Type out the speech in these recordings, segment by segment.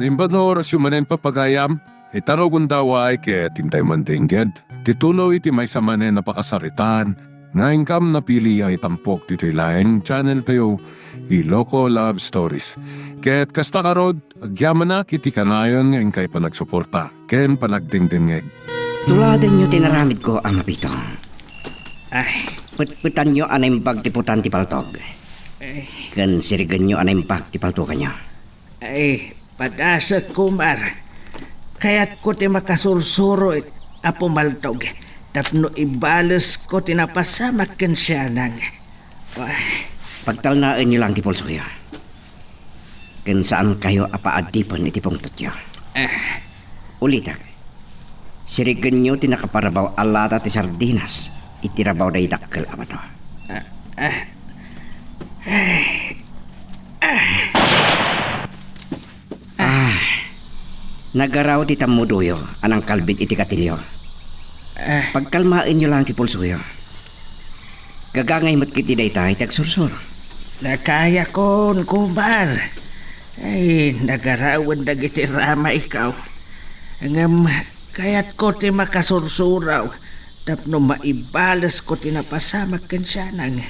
Limbano rasyumanen papagayam, itaro gundaway kaya tintay mandingged. Titulo iti may samanen na pakasaritan, nga ingkam na pili ay tampok dito laing channel kayo, Iloko Love Stories. Kaya't kasta karod, agyaman na kiti kanayon nga ingkay panagsuporta, ken panagdingdingeg. Tuladen nyo tinaramid ko ang mapito. Ay, putputan nyo anay bagtiputan ti paltog. Kan sirigan nyo anay bagtipaltukan nyo. Ay, padasat kumar. Kaya't ko ti makasursuro apo maltog. Tapno ibales ko tinapasamak ken siya nang. Pagtalnaan nyo lang ti pulso kayo. Kan saan kayo apaadipan iti pungtot nyo. Ulitak. Sirigan nyo tinakaparabaw alata ti sardinas. Itirabaw na idakkel amato. Nagaraw ti tamuduyo anang kalbit iti katilyo. Pagkalmain nyo lang ti pulsuyo. Gagangay mo't kiti daytay tagsursur. Nakaya kon, kumar. Ay, nagarawan dagiti rama ikaw. Ngam, kaya't ko ti makasursuraw. Tapno maibalas ko ti napasamak ken siya nang.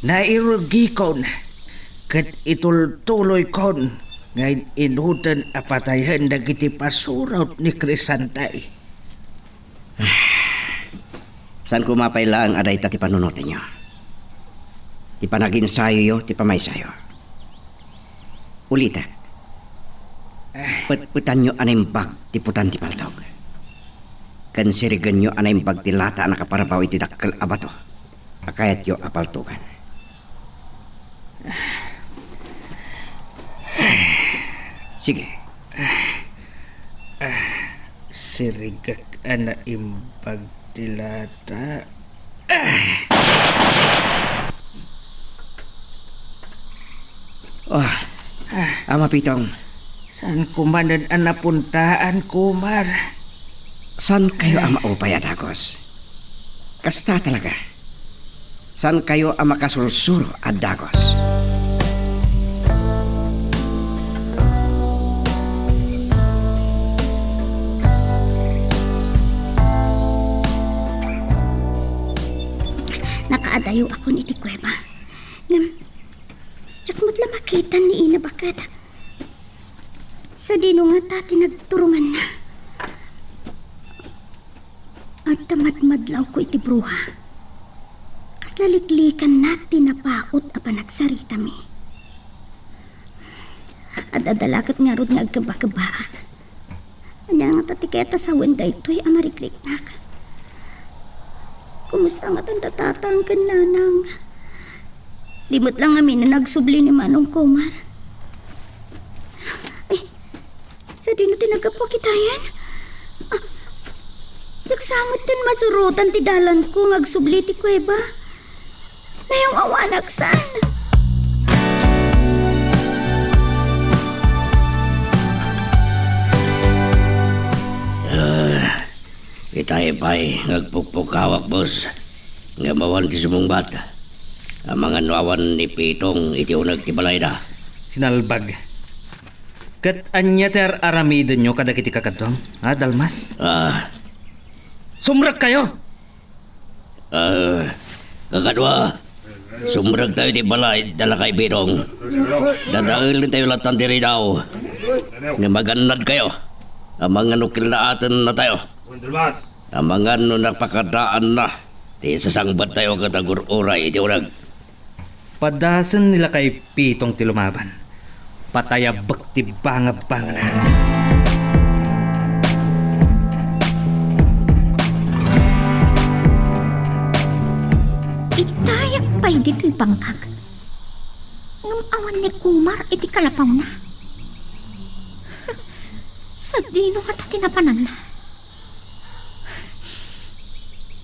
Nairugi kon. Kat itultuloy kon. Ngayon inudan apatayan dagiti pasuraw ni Crisantay. Saan kumapailaan aday ta ti panunutin nyo? Ti panaginsayo yo, ti pamaysayo. Ulitak. Putputan nyo animbag ti putan ti paltog. Kan sirigan nyo animbag ti lata na kaparabaw iti dakkel abato. Akayat yo apaltukan. Sige. Sirigak ana imbag dilata. Ama Pitong. Saan kumanan ang napuntaan, kumar? Saan kayo ang maupay adagos? Kasta talaga. Saan kayo ang makasulsuro adagos? Nakaadayo ako ni iti kuweba. Ngam, tsak mo't lang makitan ni ina bakat. Sa dino nga tati nagturungan na. At tamadmadlaw ko iti bruha. Kas laliklikan natin na paot a panagsarita mi. At adalakat nga rod nga agkaba-kabaak. Anya nga tati kaya tasawan da ito'y amarikliknak. Kumusta nga tanda tatang kananang? Di mo't lang amin na nagsubli ni Manong Komar. Ay, sa di na tinagapo kitayan? Nagsamot din masurutan ti dalan ko ngagsubli ti kuweba. Na yung awanagsan. Itay-pay, ngagpukpukawak, boss. Nga mawan ti sumungbat. Ang mga nuawan ni Pitong iti unag ti balay na. Sinalbag. Kat anya ter aramidon nyo kada kiti kakadong? Dalmas? Sumrag kayo! Kakadwa, sumrag tayo ti balay, dala kay Pitong. Dadailin tayo latan diri daw. Nga maganad kayo. Ang mga nukil na atin na tayo. Ang mga napakadaan na. Di sasangbat tayo katagur-uray iti unag. Padasan nila kay Pitong ti lumaban. Patayabak ti bangab-banga na. Itayak pa'y dito'y bangkag. Ngam awan ni Kumar iti kalapaw na. Sa dino nga tatinapanan na.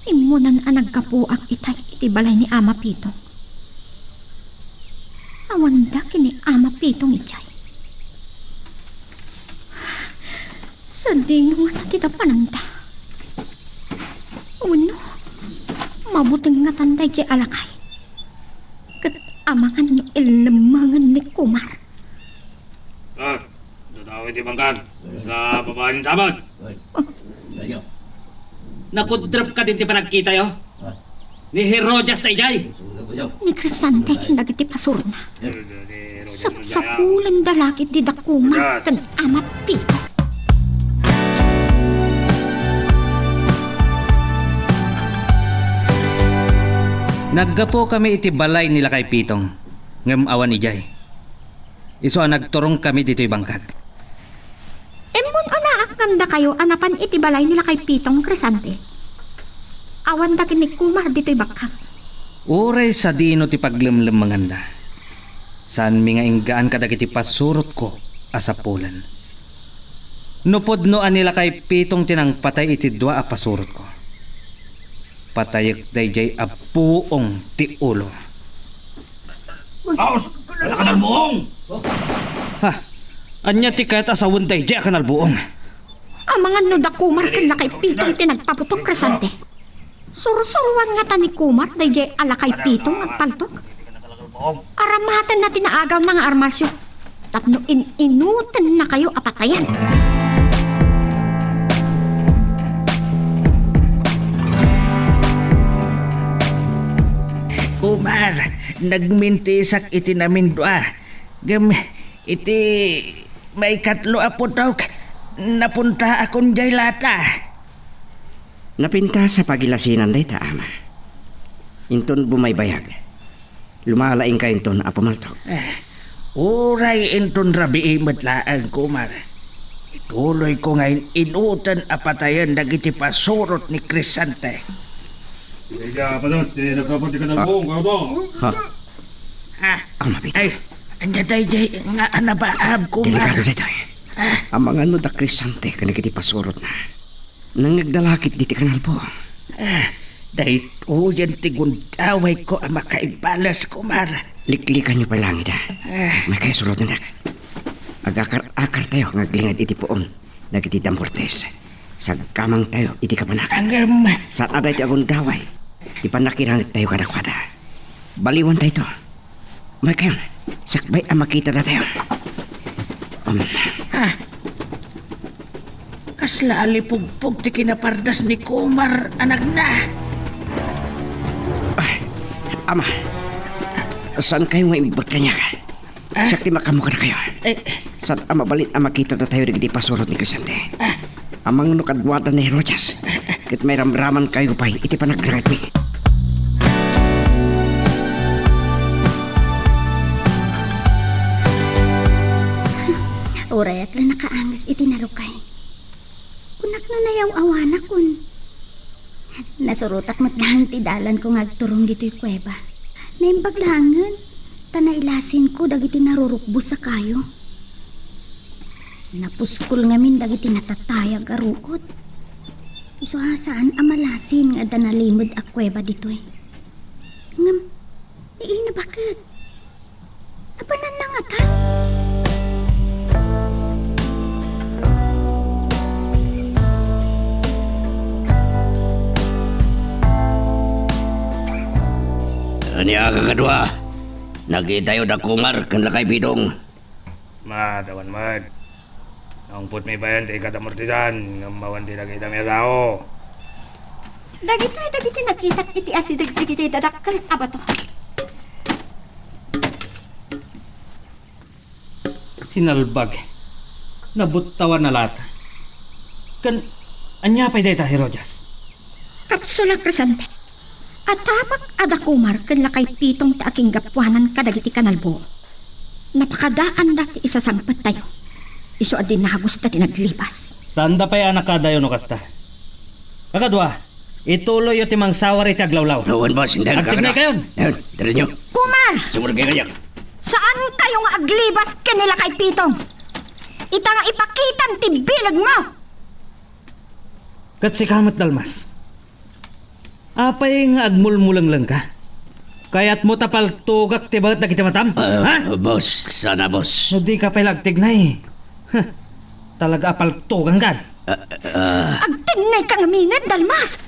Imunan ang nagkapuak itay iti balay ni Ama Pitong. Awan da kini Ama Pitong itay. Sa dino nga tatinapanan da. Uno, mabuting nga tanday di alakay. Kat amangan nyo ilamangan ni Kumar. Tawid di bangkag sa babae ng sabag. Dayo. Nakudrap ka din ti panagkita yo. Ni Herodias tayo jay. Ni Crisante kinagiti pasurna. Sapsapulan dalakit di dakuma kan amat pito. Naggapo kami iti balay nila kay Pitong. Ngem awan ni Jay. Iso nagturong kami dito'y bangkag. Emon anaakam da kayo anapan iti balay nila kay Pitong Crisante. Awan da kinig kumar dito'y bakak. Uray sa dino ti paglemlem manganda. Saan mi nga inggaan kadag iti pasurot ko asapulan. Nupod no anila kay Pitong tinang patay iti dua a pasurot ko. Patayek dayjay a buong ti ulo. Aos! Wala ka ng buong! Ha! Anya ti kahit asawon dayjay a kanal buong. Ang mga nuda kumar kila kay Pitong tinagpaputok Crisante. Sursuruan nga ta ni kumar dayjay ala kay Pitong agpaltok. Aramatan na tinaagaw na nga armasyo. Tapno inutan na kayo apatayan. Kumar, nagmintisak iti namin dua. Gam, iti may katlo aputok. Napunta akong jay lata. Napinta sa pagilasinan day ta, ama. Inton bumaybayag. Lumalaing ka inton apamaltok. Uray inton rabi imatlaan, Kumar. Ituloy ko ngayon inutan apatayan dagiti pasurot ni Crisante. Kaya pa doon, nagkapunti ka ng buong, kaya to. Ha? Ha? Ang mapit. Ay, anya dayjay nga anabaab, Kumar. Delikado dito eh. Ang mga nuda Crisante kanagiti pasurot na. Nangagdalakit diti kanal po. Dahil uyan tigundaway ko ang makaibalas, Kumar. Liklikan niyo pa lang ida. May kaya surot na nag. Agakar-akar tayo ngaglingad iti poon. Nagiti Damortes. Sa kamang tayo iti kapanakan. Ang Saan aday ti agon daway. Ipanakirangit tayo kadakwada. Baliwan tayo to. May kayo. Sakbay ang makita na tayo. kasla alipugpog ti kinapardas ni Kumar anak na. Ama. Saan kayo nga ibot kanya ka? Sakti makamukha na kayo. Saan ang mabalit ang makita na tayo di pasurot ni Crisante? Amang nukadwada ni Herodias. Kit may ramraman kayo pa iti panagdragat mi. Uray at lang nakaangas iti narukay. Kunak na nayaw awana kun. Nasurutak matlahan ti dalan ko ngagturong dito'y kuweba. Naimbaglangan, tanailasin ko dagiti narurukbos sa kayo. Napuskol ngamin dagiti natatayag arukot. Iso saan amalasin nga danalimod a kuweba dito'y. Ngam, na bakit? Tapanan na nga ta. Ani aga kadua. Nakita yun na Kumar kan lakay Pitong. Tawan mad. Ang put may bayan tayo katamortisan. Ngamawan tayo nakita may tao. Dagiti nakita iti asidag dagiti dadakkel abato. Sinalbag. Nabuttawan na lata. Kan, anya pa'y dayta, Herodias. Kapsula Crisante. At tapak adakumar ken lakay Pitong ta aking gapwanan kadagiti kanalbo. Napakadaan dati isasangpat tayo. Iso adin nagos dati naglipas. Sanda pa'y anak ka dayo no kasta. Kakadwa, ituloy yung timang sawar iti aglawlaw. Nawan boss, hindi na Agtig na kayo. Ayun, tira nyo. Kumar! Sumurag kayo kanyak. Saan kayo nga aglibas kanila kay Pitong? Ita nga ipakitan ti bilag mo! Kat si Kamat Dalmas. Apay nga agmulmulang lang ka? Kaya't mo tapal tugak ti bagat na kita matam? Ha? Boss, sana boss. No di ka pa'y lagtig na eh. Talaga apal tugang ka. Agtignay kang aminad, Dalmas!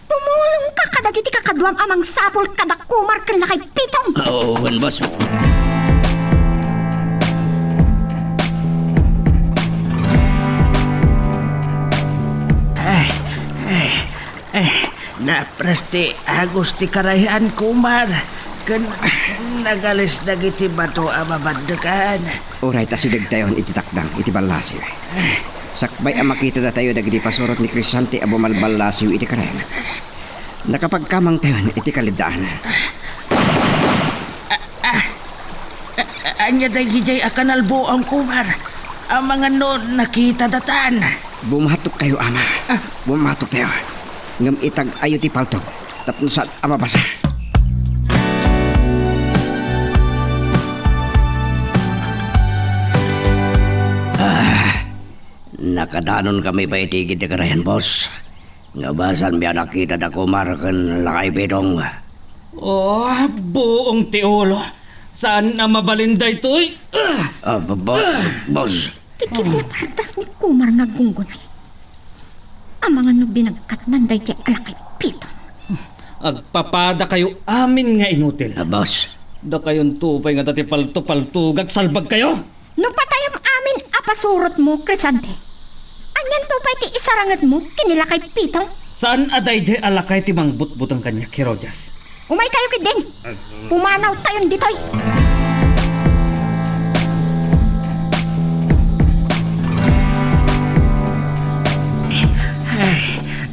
Tumulong ka kadagiti kakadwang amang sapol kadakumar kanila kay Pitong! Oo, boss. Naprasti Agusti Karayan Kumar. Kan nagalis na giti bato amabandakan. Oray, tasidag tayo iti takdang, iti balasiw. Sakbay ang makita na tayo dagiti pasurot ni Crisante abo malbalasiw iti karen. Nakapagkamang tayo iti kalidaan. Anya day gijay akanalbo ang Kumar. Ang mga no nakita datan. Bumahatok kayo, ama. Bumahatok tayo. Ngam itag ayo ti palto. Tapno sa amabasa. Nakadanon kami pa itigid na karayan, boss. Nga basan biya nakita na Kumar kan lakay Pitong. Oh, buong tiulo. Saan na mabalinday to'y? Boss. Tikikinapartas ni Kumar nga gunggunay. Ang mga no binagkat nanday kay alakay Pitong. Agpapada kayo amin nga inutil. Boss. Da kayon tupay nga dati palto-paltugag salbag kayo. No patayam amin apasurot mo, Crisante. Anyan tupay ti isarangat mo, kinila kay Pitong. Saan aday jay alakay ti mangbutbutang kanya, Kirojas? Umay kayo kay Deng. Pumanaw tayon ditoy.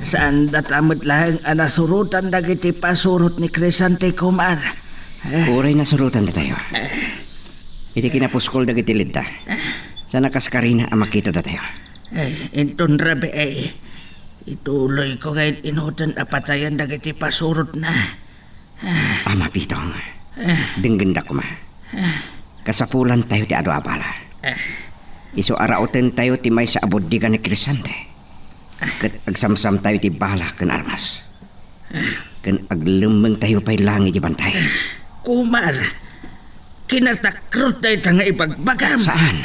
Saan datamot lang ang nasurutan dagiti pasurot ni Crisante Kumar. Oray na surutan na tayo. Iti kinapuskol dagiti lidda. Sa nakaskarina ang makita na tayo. Inton rabi ay ituloy ko ngayon inutan apatayan dagiti pasurot na. Ama Pitong. Denggendak ko ma. Kasapulan tayo ti ado abala. Iso araoten tayo ti may sa abodigan ni Crisante. Kat agsamsam tayo ti bala kan armas. Kan aglemeng tayo pa'y langi di bantay. Kumar, kinatakrot tayo nga ipagbagam. Saan?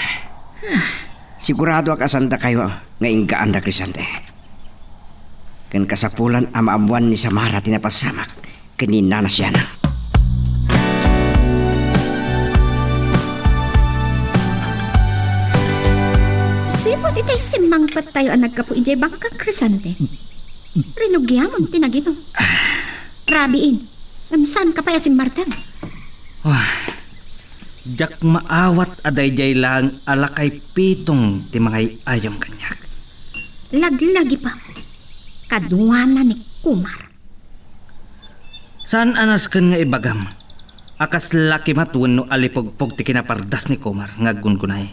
Sigurado ak asanda kayo nga inggaan da Crisante. Kan kasapulan amaamuan ni Samara tinapasamak kanina na siya na. Sipot itay simangpat tayo ang nagkapo ijay bangkang Crisante. Rinugyamon tinagino. Rabiin. Namsan ka pa ya si Martel. Jak maawat aday jay lang alakay Pitong ti mga ayam kanyak. Laglagi pa. Kaduana ni Kumar. Saan anas kan nga ibagam? Akas laki matuan no alipogpog ti kinapardas ni Kumar nga gungunay.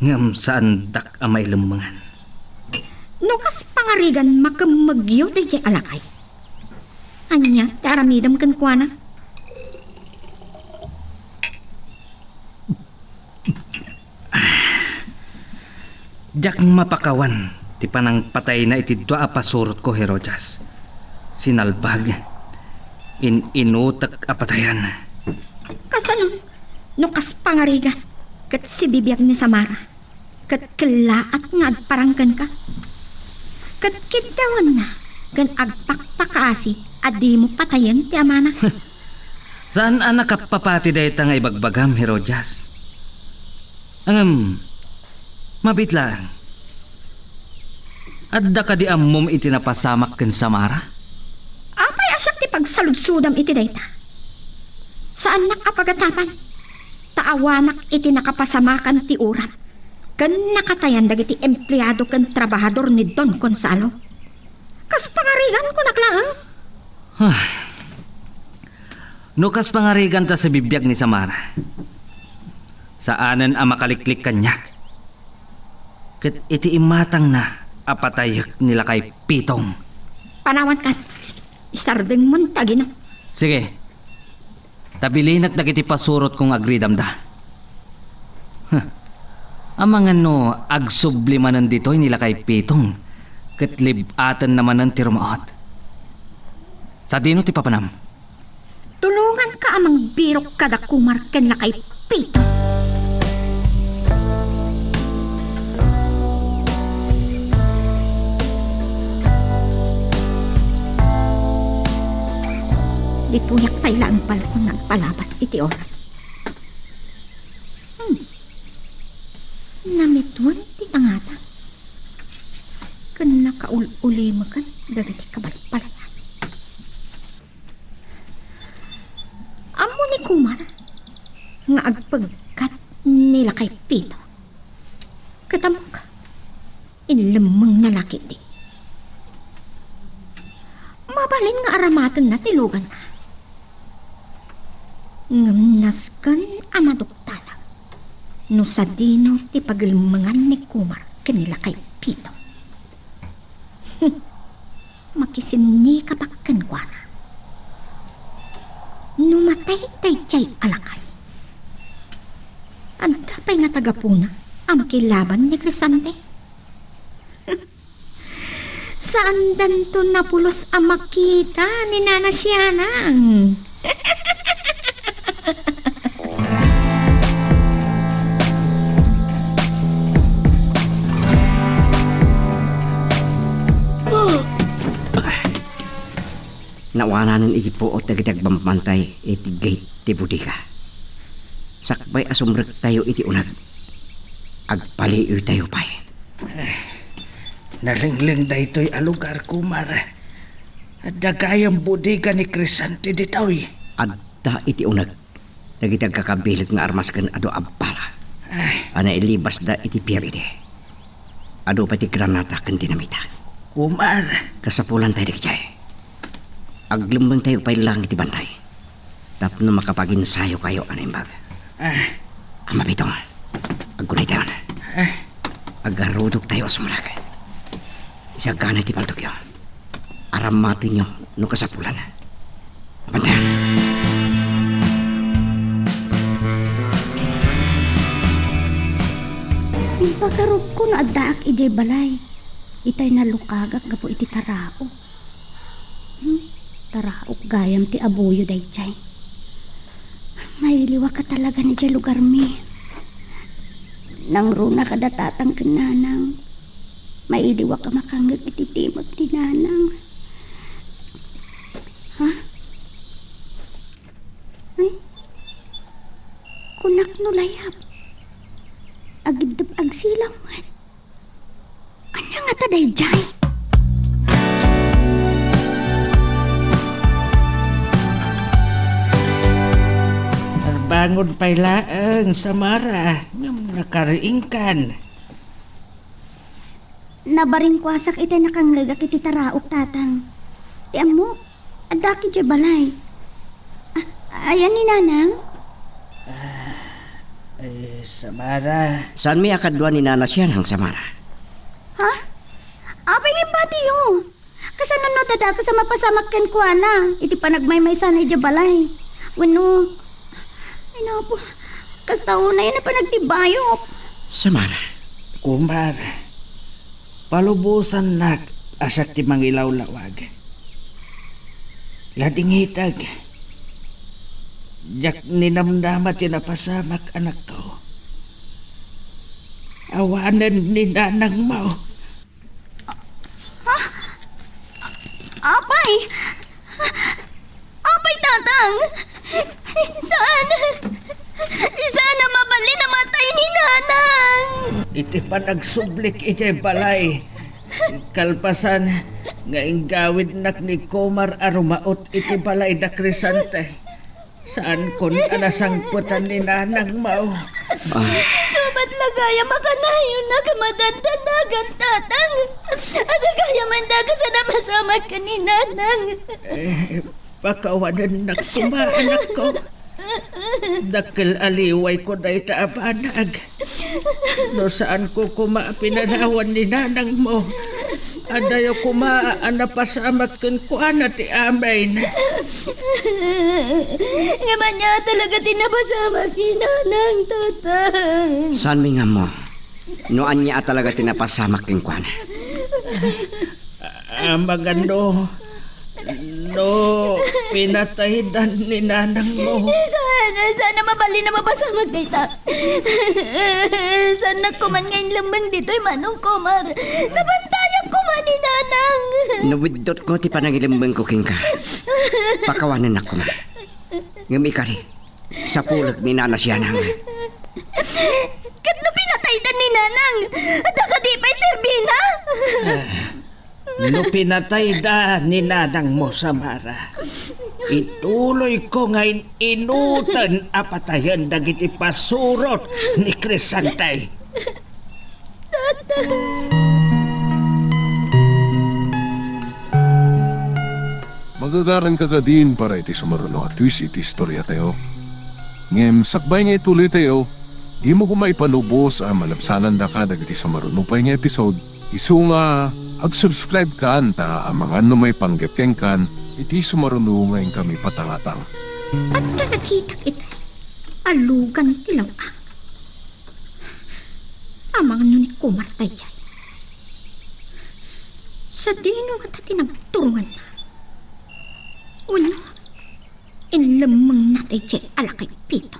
Ngam saan dak amay lumangan. Nukas pangarigan makamagyo day jay alakay. Anya, ti aramidam kan kuana. Jak mapakawan ti panang patay na iti dua apasurot ko, Herojas. Sinalbag. Inutak apatayan. Kasanon, nukas pangarigan. Kat si bibiyag ni Samara. Kat kalaat nga agparanggan ka. Kat kitawan na. Kan agpakpakaasi. Adi mo patayan ti amana. Saan anak kapapati dahi nga ibagbagam, Herojas? Mabit lang. Adda ka di amom iti napasamak ken Samara? Apay asyak ti pagsaludsudam iti dayta. Saan nakapagatapan? Taawanak iti nakapasamakan ti uram. Kan nakatayan dagiti empleyado kan trabahador ni Don Gonzalo. Kas pangarigan ko naklaan. Nukas pangarigan ta sa bibiyag ni Samara. Saanan ang makaliklik kanyak. Kat iti imatang na apatayak nila kay Pitong. Panawan ka. Isardeng montagi na. Sige. Tabilinak na kiti pasurot kong agridam da. Amangan no, agsublimanan dito'y nila kay Pitong. Kat libatan naman ng tirumaot. Sa dino ti papanam? Tulungan ka amang birok kada Kumar ken la kay Pitong. Di puyak pa'y lang pala kung nagpalabas iti oras. Namituan ti tangata. Kan nakaul-uli mo kan dagiti kabalpalayan. ni Kumar nga agpagkat nila kay Pito. Katamok, inlamang nalaki di. Mabalin nga aramatan na tilugan na. Ngamnaskan amaduktalang no sa dino ti pagalmangan ni Kumar kanila kay Pito. Makisini kapakkan kwa na. Numatay tay chay alakay. Ang tapay nga tagapuna ang makilaban ni Crisante. Saan danto napulos ang makita ni Nana Sianang? Nawanan iti po o tagidag bampantay iti gate ti budika. Sakbay asumrek tayo iti unag. Agpaliuy tayo pay. Nalingling da ito'y alugar, Kumar. At dagayang budiga ni Crisante dito'y. Adda iti unag. Nagidag kakabilit nga armas kan ado abala. Ay, Ana ilibas da iti pier iti. Ado pati granata kan dinamita. Kumar. Kasapulan tayo di kajay. Aglembang tayo pa'y lang iti bantay. Tapos na makapaginsayo kayo animbag. Ay, Ama bitong. Aggunay tayo na. ay, Agarudok tayo asumulag. Isa gana iti paltok yun. Aramatin nyo no kasapulan. Bantayan. Pagkarop ko na adaak ijay balay. Itay nalukagak gapo iti tarao. Taraok gayam ti abuyo day chay. Mailiwa ka talaga ni jay lugar mi. Nang runa ka datatang kananang. Mailiwa ka makangag iti timot ni nanang. Ha? Ay? Kunak no layap. Agidap agsilang man. Anya nga taday jay? Bangon pa'y laang, Samara. Ngam nakariingkan. Nabaring kwasak iti nakangagak iti taraok tatang. Ti amo, adaki jay balay. Ayan ni nanang? Ay, Samara. Saan may akadwa ni Nana Sianang, Samara? Ha? Apay ni pati yo. Kasanan no tada ka sa mapasamak ken kuana. Iti panagmaymay sana iti balay. Wano. Ay napo. Kastaw na yan na panagtibayok. Samara. Kumar. Palubusan nak asak ti mangilaw lawag. Lading hitag. Jak ninamdama tinapasamak anak ko. Awanan ni nanang mo. Apay! Apay tatang! Sana mabali na matay ni nanang! Iti pa nagsublik iti balay. Kalpasan nga ingawid nak ni Kumar arumaot iti balay da Crisante. Saan kun anasangputan ni nanang mau. Subat lagaya makanayon na kamadandagan tatang! At kaya mandaga sa napasamat ka ni nanang! Pakawanan nak kumaanak ko. Dakil aliway ko na itaabanag. No saan ko pinanawan ni nanang mo. Adayo napasamat kun kuana ti amin. Nga man niya talaga tinapasamat ni nanang tatang! Saan may nga mo? Noan niya talaga tinapasamak yung kwan. Magano. No, pinatay dan ni nanang mo. Sana mabali na mapasamat kay ta. Sana kuman ngayon lamang dito'y manong Kumar. Nabantayan kuman ni nanang. Nawidot ko ti panangilambang ko king ka. Pakawanan ako ma. Ngamikari. Sa pulag ni Nana Sianang. Katno pinatay dan ni nanang. At di pa'y Serbina. No pinatay da ni nanang mo, Samara. ituloy ko ngayon inutan apatayan dagiti pasurot ni Crisante. Magagaran ka ka din para iti sumaruno at twist iti istorya tayo. Ngem, sakbay nga ituloy tayo, di mo kumaipanubos ang malapsanan da ka dagiti sumaruno pa nga episode. Isu nga, ag-subscribe ka anta ang mga ano may panggepkeng kan, iti sumaruno ngayon kami patangatang. At nakita kita, alugan tilaw amang nun ni Kumar tayo dyan. Sa dino nga ta tinagturungan na. Uno, inlamang na tayo dyan alakay pito.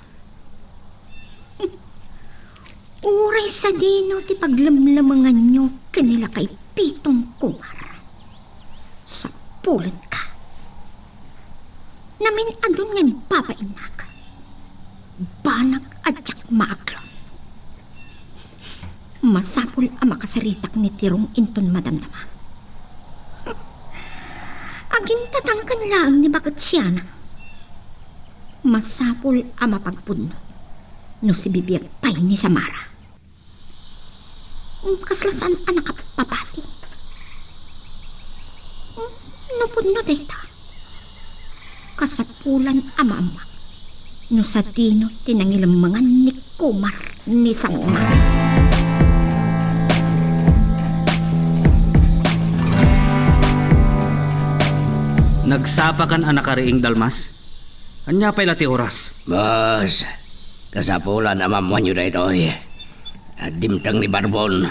Uray sa dino ti paglamlamangan nyo kanila kay pitong Kumar. Sa pulan ka. Namin andun nga babainag. Banag adyak maaklon. Masapul ang makasaritak ni Tirong inton madamdama. Aging tatangkan lang ni bakit siya na. Masapul ang mapagpuno no si bibiyag pay ni Samara. Kaslasan ang nakapapati. Napod na data. Kasapulan ang mama no sa dino tinangilamangan ni Kumar ni Samara. Nagsapakan ang nakariing dalmas. Anya pa'y lati oras. Bas, kasapulan amamuan nyo na ito eh. At dimtang ni Barbon,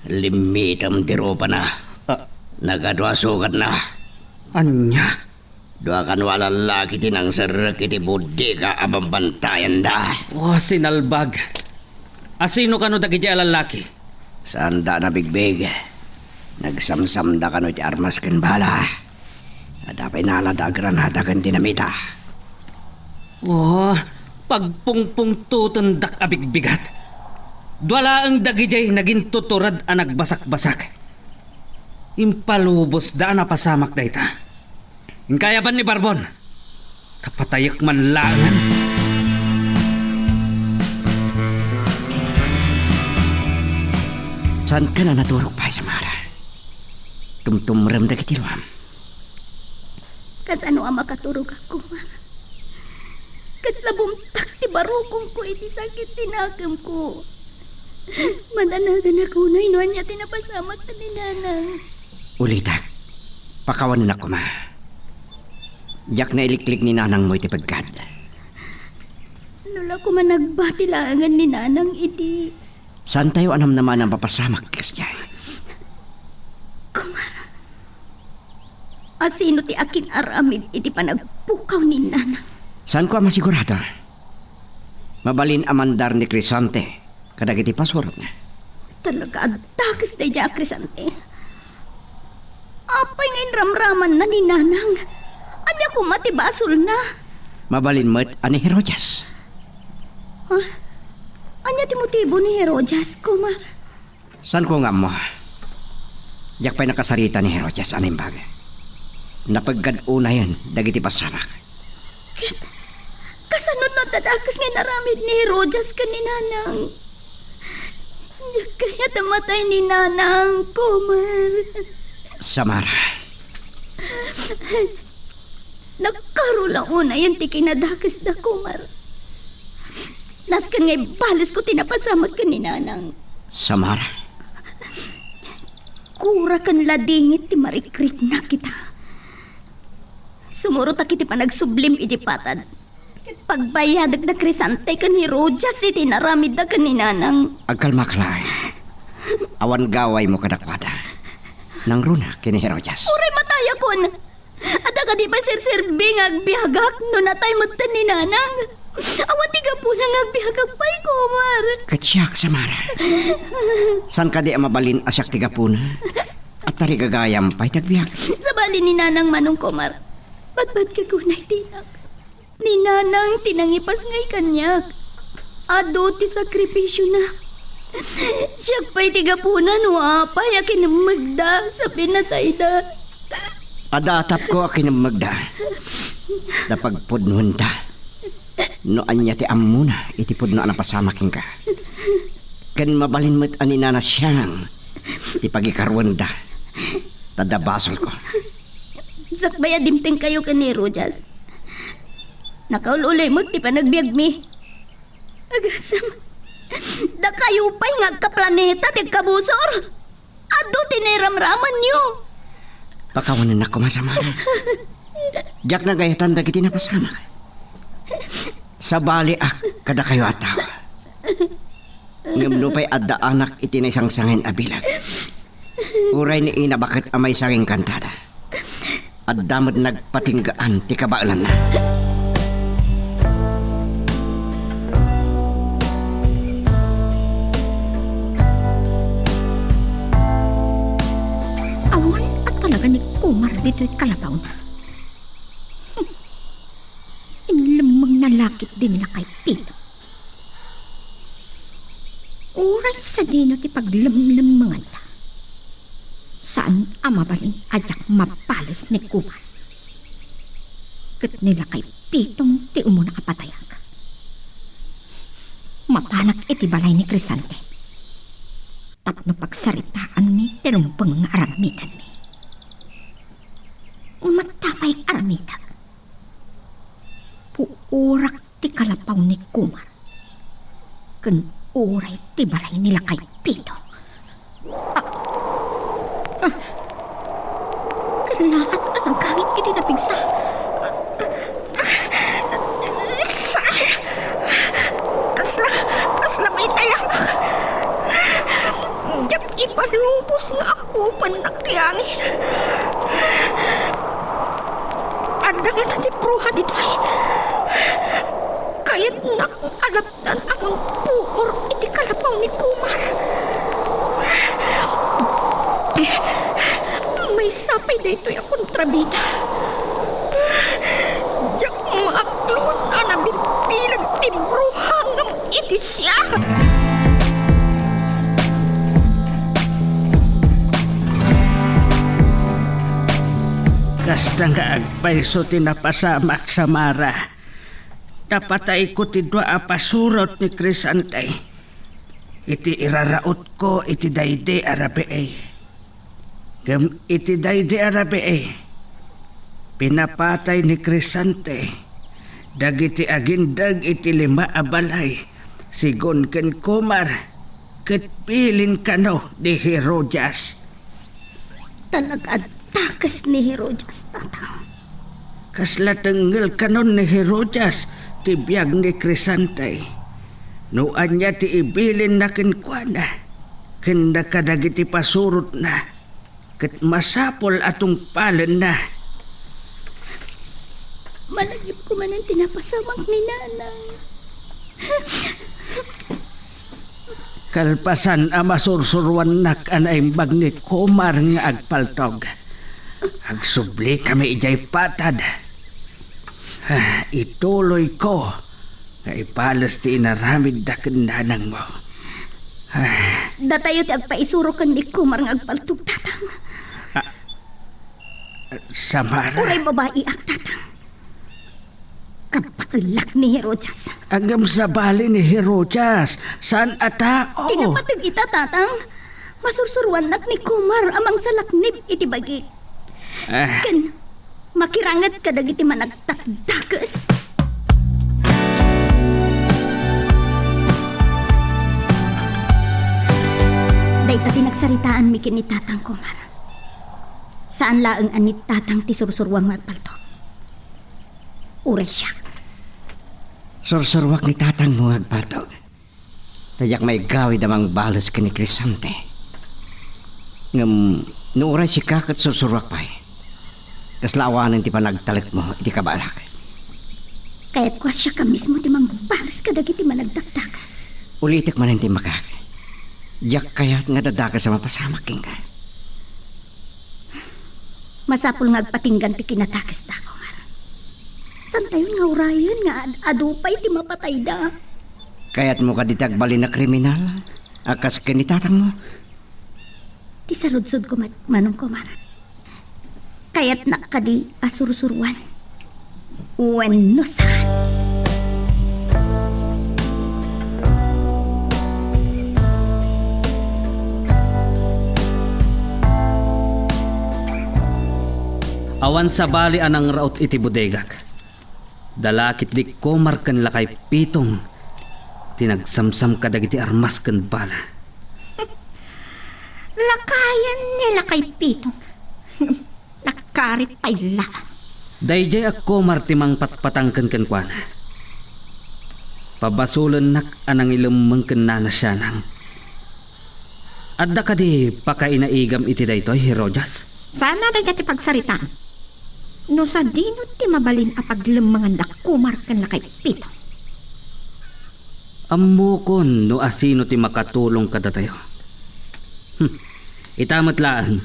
limitam tiro pa na. Nagadwasukat na. Anya? Dua kan wala laki tinang serak iti budi ka abang bantayan da. Oh, sinalbag. Asino ka no dagiti alalaki? Sanda na bigbig. Nagsamsam da kano iti armas ken bala. Adapay nalada granada ken dinamita. Oh, pagpungpung tutundak abigbigat. Dwala ang dagijay naging tuturad ang nagbasak-basak. Impalubos da na pasamak da ita. Inkayaban ni Barbon. Kapatayak man langan. Saan ka na naturok pa, Samara? Tumtumram da kitilwam. Kas ano ang makaturog ako, ma? Kas labumtak ti barukong ko iti sakit tinakam ko. Madanagan ako na inuan niya tinapasamak na ni nanang. Ulitak, pakawanan ako, ma. Yak na iliklik ni nanang mo iti pagkad. Lula ko man nagbatilangan ni nanang iti. Saan tayo anam naman ang papasamak ti kasyay? Kumar. Asino ti akin aramid iti panagpukaw ni nanang. Saan ko ang masigurado? Mabalin amandar ni Crisante, kadag iti pasurot na. Talaga adagas na iya, Crisante. Apay ngayon ramraman na ni nanang. Anya ko matibasol na. Mabalin mo't ani Herodias. Ha? Anya ti motibo ni Herodias, Kumar? Saan ko nga mo? Yak pa'y nakasarita ni Herodias animbag. Napagkad-una yan, dagiti pasamak. Ket, kasanod no tadakas nga naramid ni Herodias ka ni nanang. Yak kaya tamatay ni nanang, Kumar. Samara. Nagkaro lang una yung ti kinadakas na, Kumar. Naskan nga'y balis ko tinapasamat ka ni nanang. Samara. Kura kan ladingit ti marikrik na kita. Sumurot akiti pa nagsublim iti patad. Pagbayadag na Crisante kan Herodias iti naramid na ka ni nanang. Agkalma kalay. Awan gaway mo kadakwada. Nang runa kini Herodias. Uray mataya kon. Ada ka di ba sir-sirbing agbihagak no natay matan ni nanang. Awan tiga po nang agbihagak pa'y, Kumar. Katsyak, Samara. San ka di mabalin asyak tiga puna? At tari gagayam pa'y nagbiyak. Sa bali ni nanang manong, Kumar. Ba't ka kunay tinak? Ni nanang tinangipas ngay kanyak. Ado ti sakripisyo na. Siyak pa'y tiga puna no apay akin magda sa pinatay da. Adatap ko akin ang magda. Napagpudnuhan ta. No anya ti amuna, iti pudno ang pasamaking ka. Kan mabalin mo't anina na siyang ti pagikarwan da. Tadabasol ko. Sakbaya dimting kayo ka ni Rojas. Nakaululay mo ti panagbiag mi. Agasam. Da kayo pa'y ngagka-planeta ti kabusor. Ado tiniramraman nyo. Pakawanan ako masama. Diyak na gayatan dagiti na pasama. Sa bali kada kayo atawa. Ngam pa'y adda anak iti na isang sangin abilag. Uray ni ina bakit amay sanging kantada. At damod nagpatinggaan ti kabaalan na. Awan at talaga ni Kumar dito'y kalabaw na. Inlamang nalakit din nila kay Pito. Uray sa dino ti paglamlamangan na. Saan amabalin adyak mapalas ni Kumar. Kat nila kay Pitong ti umuna kapatayag. Mapanak iti balay ni Crisante. Tapno pagsaritaan mi tirumpang nga aramitan mi. Matapay aramitan. Puurak ti kalapaw ni Kumar. Kan uray ti balay nila kay Pito. Lahat ang gamit iti napigsa. Kasla may talamak. Diyak ipalubos nga ako panaktiangin. Anda nga tatipruha dito ay. Kaya't nakalaptan akong puor iti kalapaw ni Kumar. May sapay dito'y akong trabida. Diyak maaklon na nabinpilag timbruhang ng iti siya. Kasta nga agpaiso tinapasamak sa Mara. Napatay ko ti dua apasurot ni Crisante. Iti iraraot ko iti dayde arabeay. Gam iti dayde arabeay. Pinapatay ni Crisante. Dagiti agindag iti 5 abalay. Sigon ken Kumar. Ket pilin kano di Herodias. Talaga takas ni Rojas tatang. Kasla tenggel kanon ni Herodias tibiyag ni Crisante. No anya ti ibilin na kinkwana. Kenda kadagiti pasurot na. Ket masapol atong palen na. Malagip ko man ang tinapasamang ni nanay. Kalpasan ama sursurwan nak anaimbag ni Kumar nga agpaltog. Agsubli kami ijay patad. Ituloy ko nga ipalas ti inaramid da kendanang mo. Datayo ti agpaisuro kan ni Kumar nga agpaltog tatang. Samara. Uray babae ang tatang. Kapakilak ni Herodias. Agam sa bali ni Herodias. Saan atao? Kinapatag ita tatang. Masursurwan nak ni Kumar amang salaknib iti bagi. Kan makirangat kadag iti managtakdakas. Day ta tinagsaritaan mi kin ni tatang Kumar. Saan laeng anit tatang ti sursurwang magpalto? Uray siya. Sursurwak ni tatang mo agpatog. Tayak may gawid amang balas ka ni Crisante. Ngam nuuray si kakat sursurwak pa'y. Tas laawanan ti panagtalit mo, iti kabalak. Kaya't kwa siya ka mismo ti mangbalas kadag iti managdakdakas. Ulitik man ti makak. Diyak kaya't nga dadaka sa mapasamak king ka. Masapul nga agpatinggan ti kinatakas da ko nga. San tayo nga urayan nga adupay ti mapatay da. Kaya't mo ka ditagbali na kriminal. Akas kinitatang mo. Ti sarudsod ko manong Kumar. Kaya't nakadi asursuruan. Wenno saan? Awan sa bali anang raot iti bodegak. Dalakit di Komar ken lakay pitong. Tinagsamsam kadag iti armas ken bala. Lakayan nila kay pitong. Nakarit pa'y laan. Dayjay ak Komar timang patpatangken ken kuana. Pabasulen nak anang ilemmeng ken nana siya nang. Adda kadi pakainaigam iti daytoy Herojas. Sana day dati pagsaritaan. No sa dino ti mabalin apaglemangan da Komar ken lakay pitong. Ammukon no asino ti makatulong kada tayo. Itamat lang.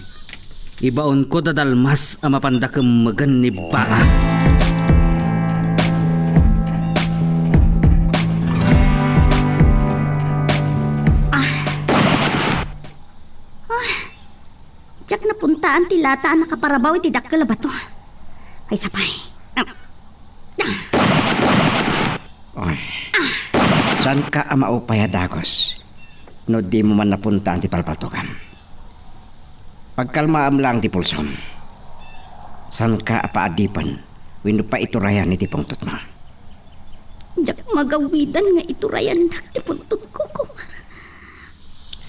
Ibaon ko dadalmas ang mapandakam magan ni Baa. Diyak napuntaan ti lataan nakaparabaw iti dakkel ba to? Ay sapay. Oy. San ka amaupaya dagos? No di mo man napunta ang ti palpaltokam. Pagkalmaam lang ti pulsom. San ka apaadipan? Wino pa iturayan iti pungtot mo. Diyak magawidan nga iturayan dak ti puntod ko Komar.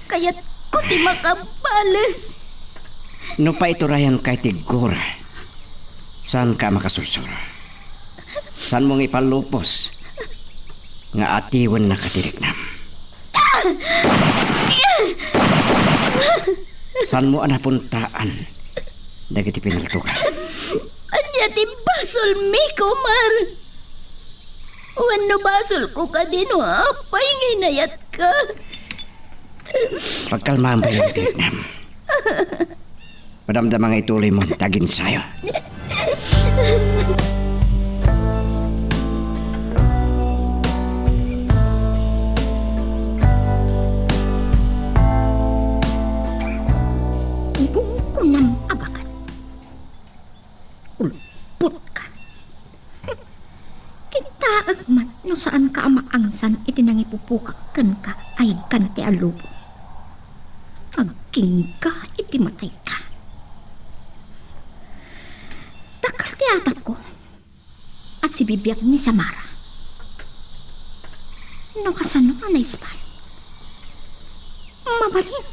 Kaya't ko ti makabales. No pa iturayan kay ti Gora. San ka makasursur? San mong ipalupos? Nga atiwan na katiriknam. San mo anapuntaan? Dagiti pinaltukan. Anya ti basol mi Komar. Wano basol ko ka din apay nginayat ka. Pagkalmahan ba yung tiriknam? Madamdamang ituloy mo tagin sayo. Ibong ko ng abakan. Ulpot ka. Kita agman no saan ka amaangsan itinangipupukak ka ay kante alubo. Agking ka iti matay ka. Takal ti atap ko. At si bibiyag ni Samara. No kasano anay spy. Mabalin.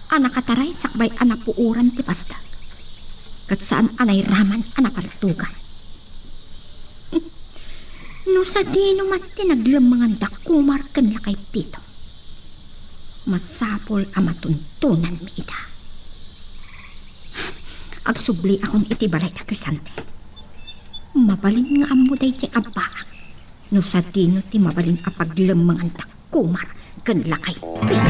Anak kataray sakbay anak puuran ti pasdag. Kat saan anay raman anak paltugan. No sa di naman tinaglamangan da Komar ken lakay pito. Masapol ang matuntunan mi ida. Agsubli akong itibalay na Crisante. Mabalin nga amo day ti abaak. No sa di no ti mabalin apaglamangan da Komar ken lakay pito.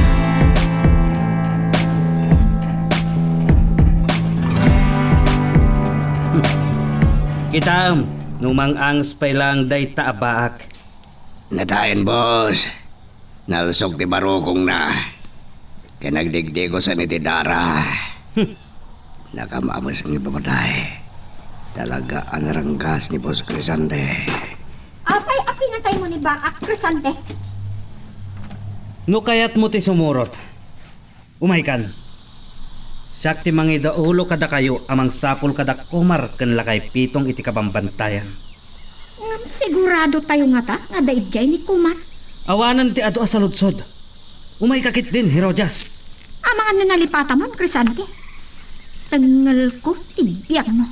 Kitam, numang angs pa lang day taabaak. Nadayan, boss. Nalusog ti barukong na. Kaya nagdigdi ko sa nitidara. Nakamamas ng ipamatay. Talaga ang ranggas ni Boss Crisante. Apay apinatay mo ni Baak Crisante. No kayat mo ti sumurot. Umaykan. Siyak ti mangida ulo kada kayo amang sapul kada Komar ken lakay pitong iti kabambantayan. Ngam sigurado tayo nga ta nga daidjay ni Komar. Awanan ti ato asaludsod. Umay kakit din, Herojas. Amangan na nalipata mo, Crisante. Tangal ko, tibiyag mo.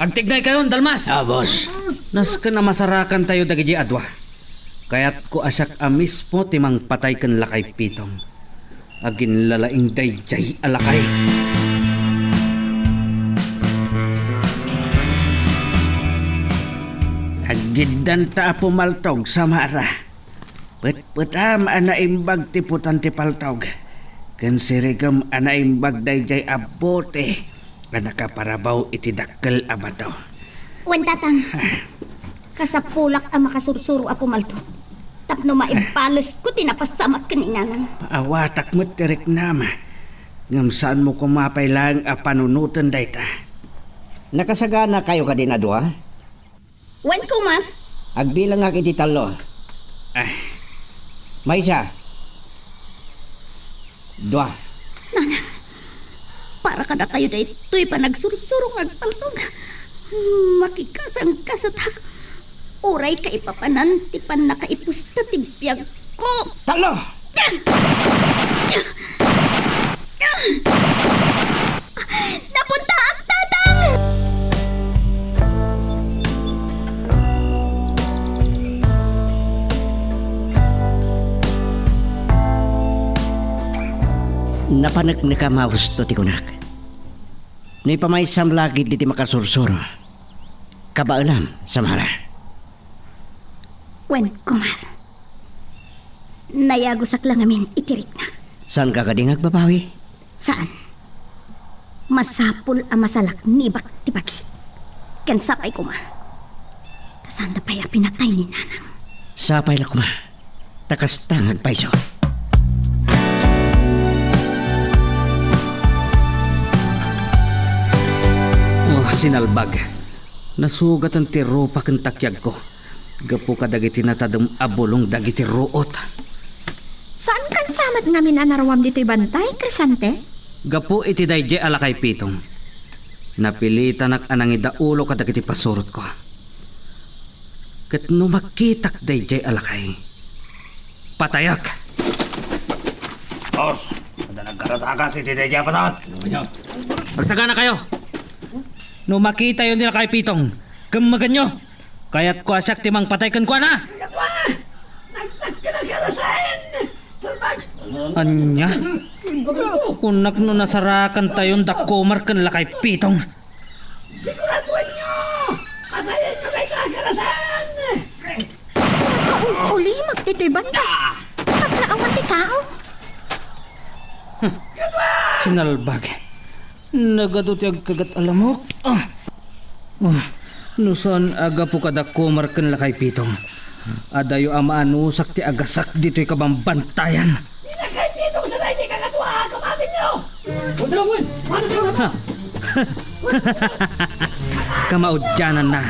Agtignay kayon, Dalmas. Boss. Nas ka na masarakan tayo dagiti adwa. Kaya't ko asyak amis mo timang patay ken lakay pitong. Agin lalaing dayjay alakay. Agidan ta pumaltog sa mara. Put-putam anaimbag ti putan ti paltog. Ken sirigam anaimbag dayjay abote. Nakaparabaw iti dakkel abato. Wentatang. Kasapulak ang makasursuro a pumalto. Tapno maibalas ko tinapasamak kaninanang. Paawatak mo tirik nama. Ngam saan mo kumapay lang a panunutan dayta. Nakasagana kayo ka din adwa? Wen kumar. Agbilang nga kiti talo. May isa. Dua. Para kada kayo day tuy pa nagsursurong agpaltog. Makikasang kasatak. Uray ka ipapanan ti pan nakaipusta ti biyag ko. Talo! Napunta ang tatang! Napanak na ka mahusto ti kunak. Ni pamaysam lagi di ti makasursuro. Kabaalam, Samara. Wen kumar. Nayagusak lang amin itirik na. Saan ka kadingag babawi? Saan? Masapul ang masalak ni Baktibagi. Kan sapay ko ma. Kasan na pa'y pinatay ni Nanang. Sapay la kuma. Takastangag paiso. Oh, sinalbag. Nasugat ang tiro pa kang takyag ko. Gapo ka dagiti natadong abulong dagiti ruot. Saan kan samat ngamin anarawam dito'y bantay, Crisante? Gapo iti dayje alakay pitong. Napilitan ak anang idaulo ka dagiti pasurot ko. Ket no makitak dayje alakay. Patayak! Boss, ada nagkarasaka si Tite Japasat. Pagsagana kayo! No makita yun nila kay pitong. Gamagan nyo! Kaya't kwa siyak timang patay kan kwa na! Anya? Unak no nasarakan tayon dakomar kan lakay pitong. Ulimak dito'y bantay. Kasraawan ti tao. Sinalbag. Nagadutiyag kagat alamok. Nuson aga po kadakomar kan lakay pitong. Adayo amaanusak ti agasak dito'y kabambantayan. Kamaudyanan na.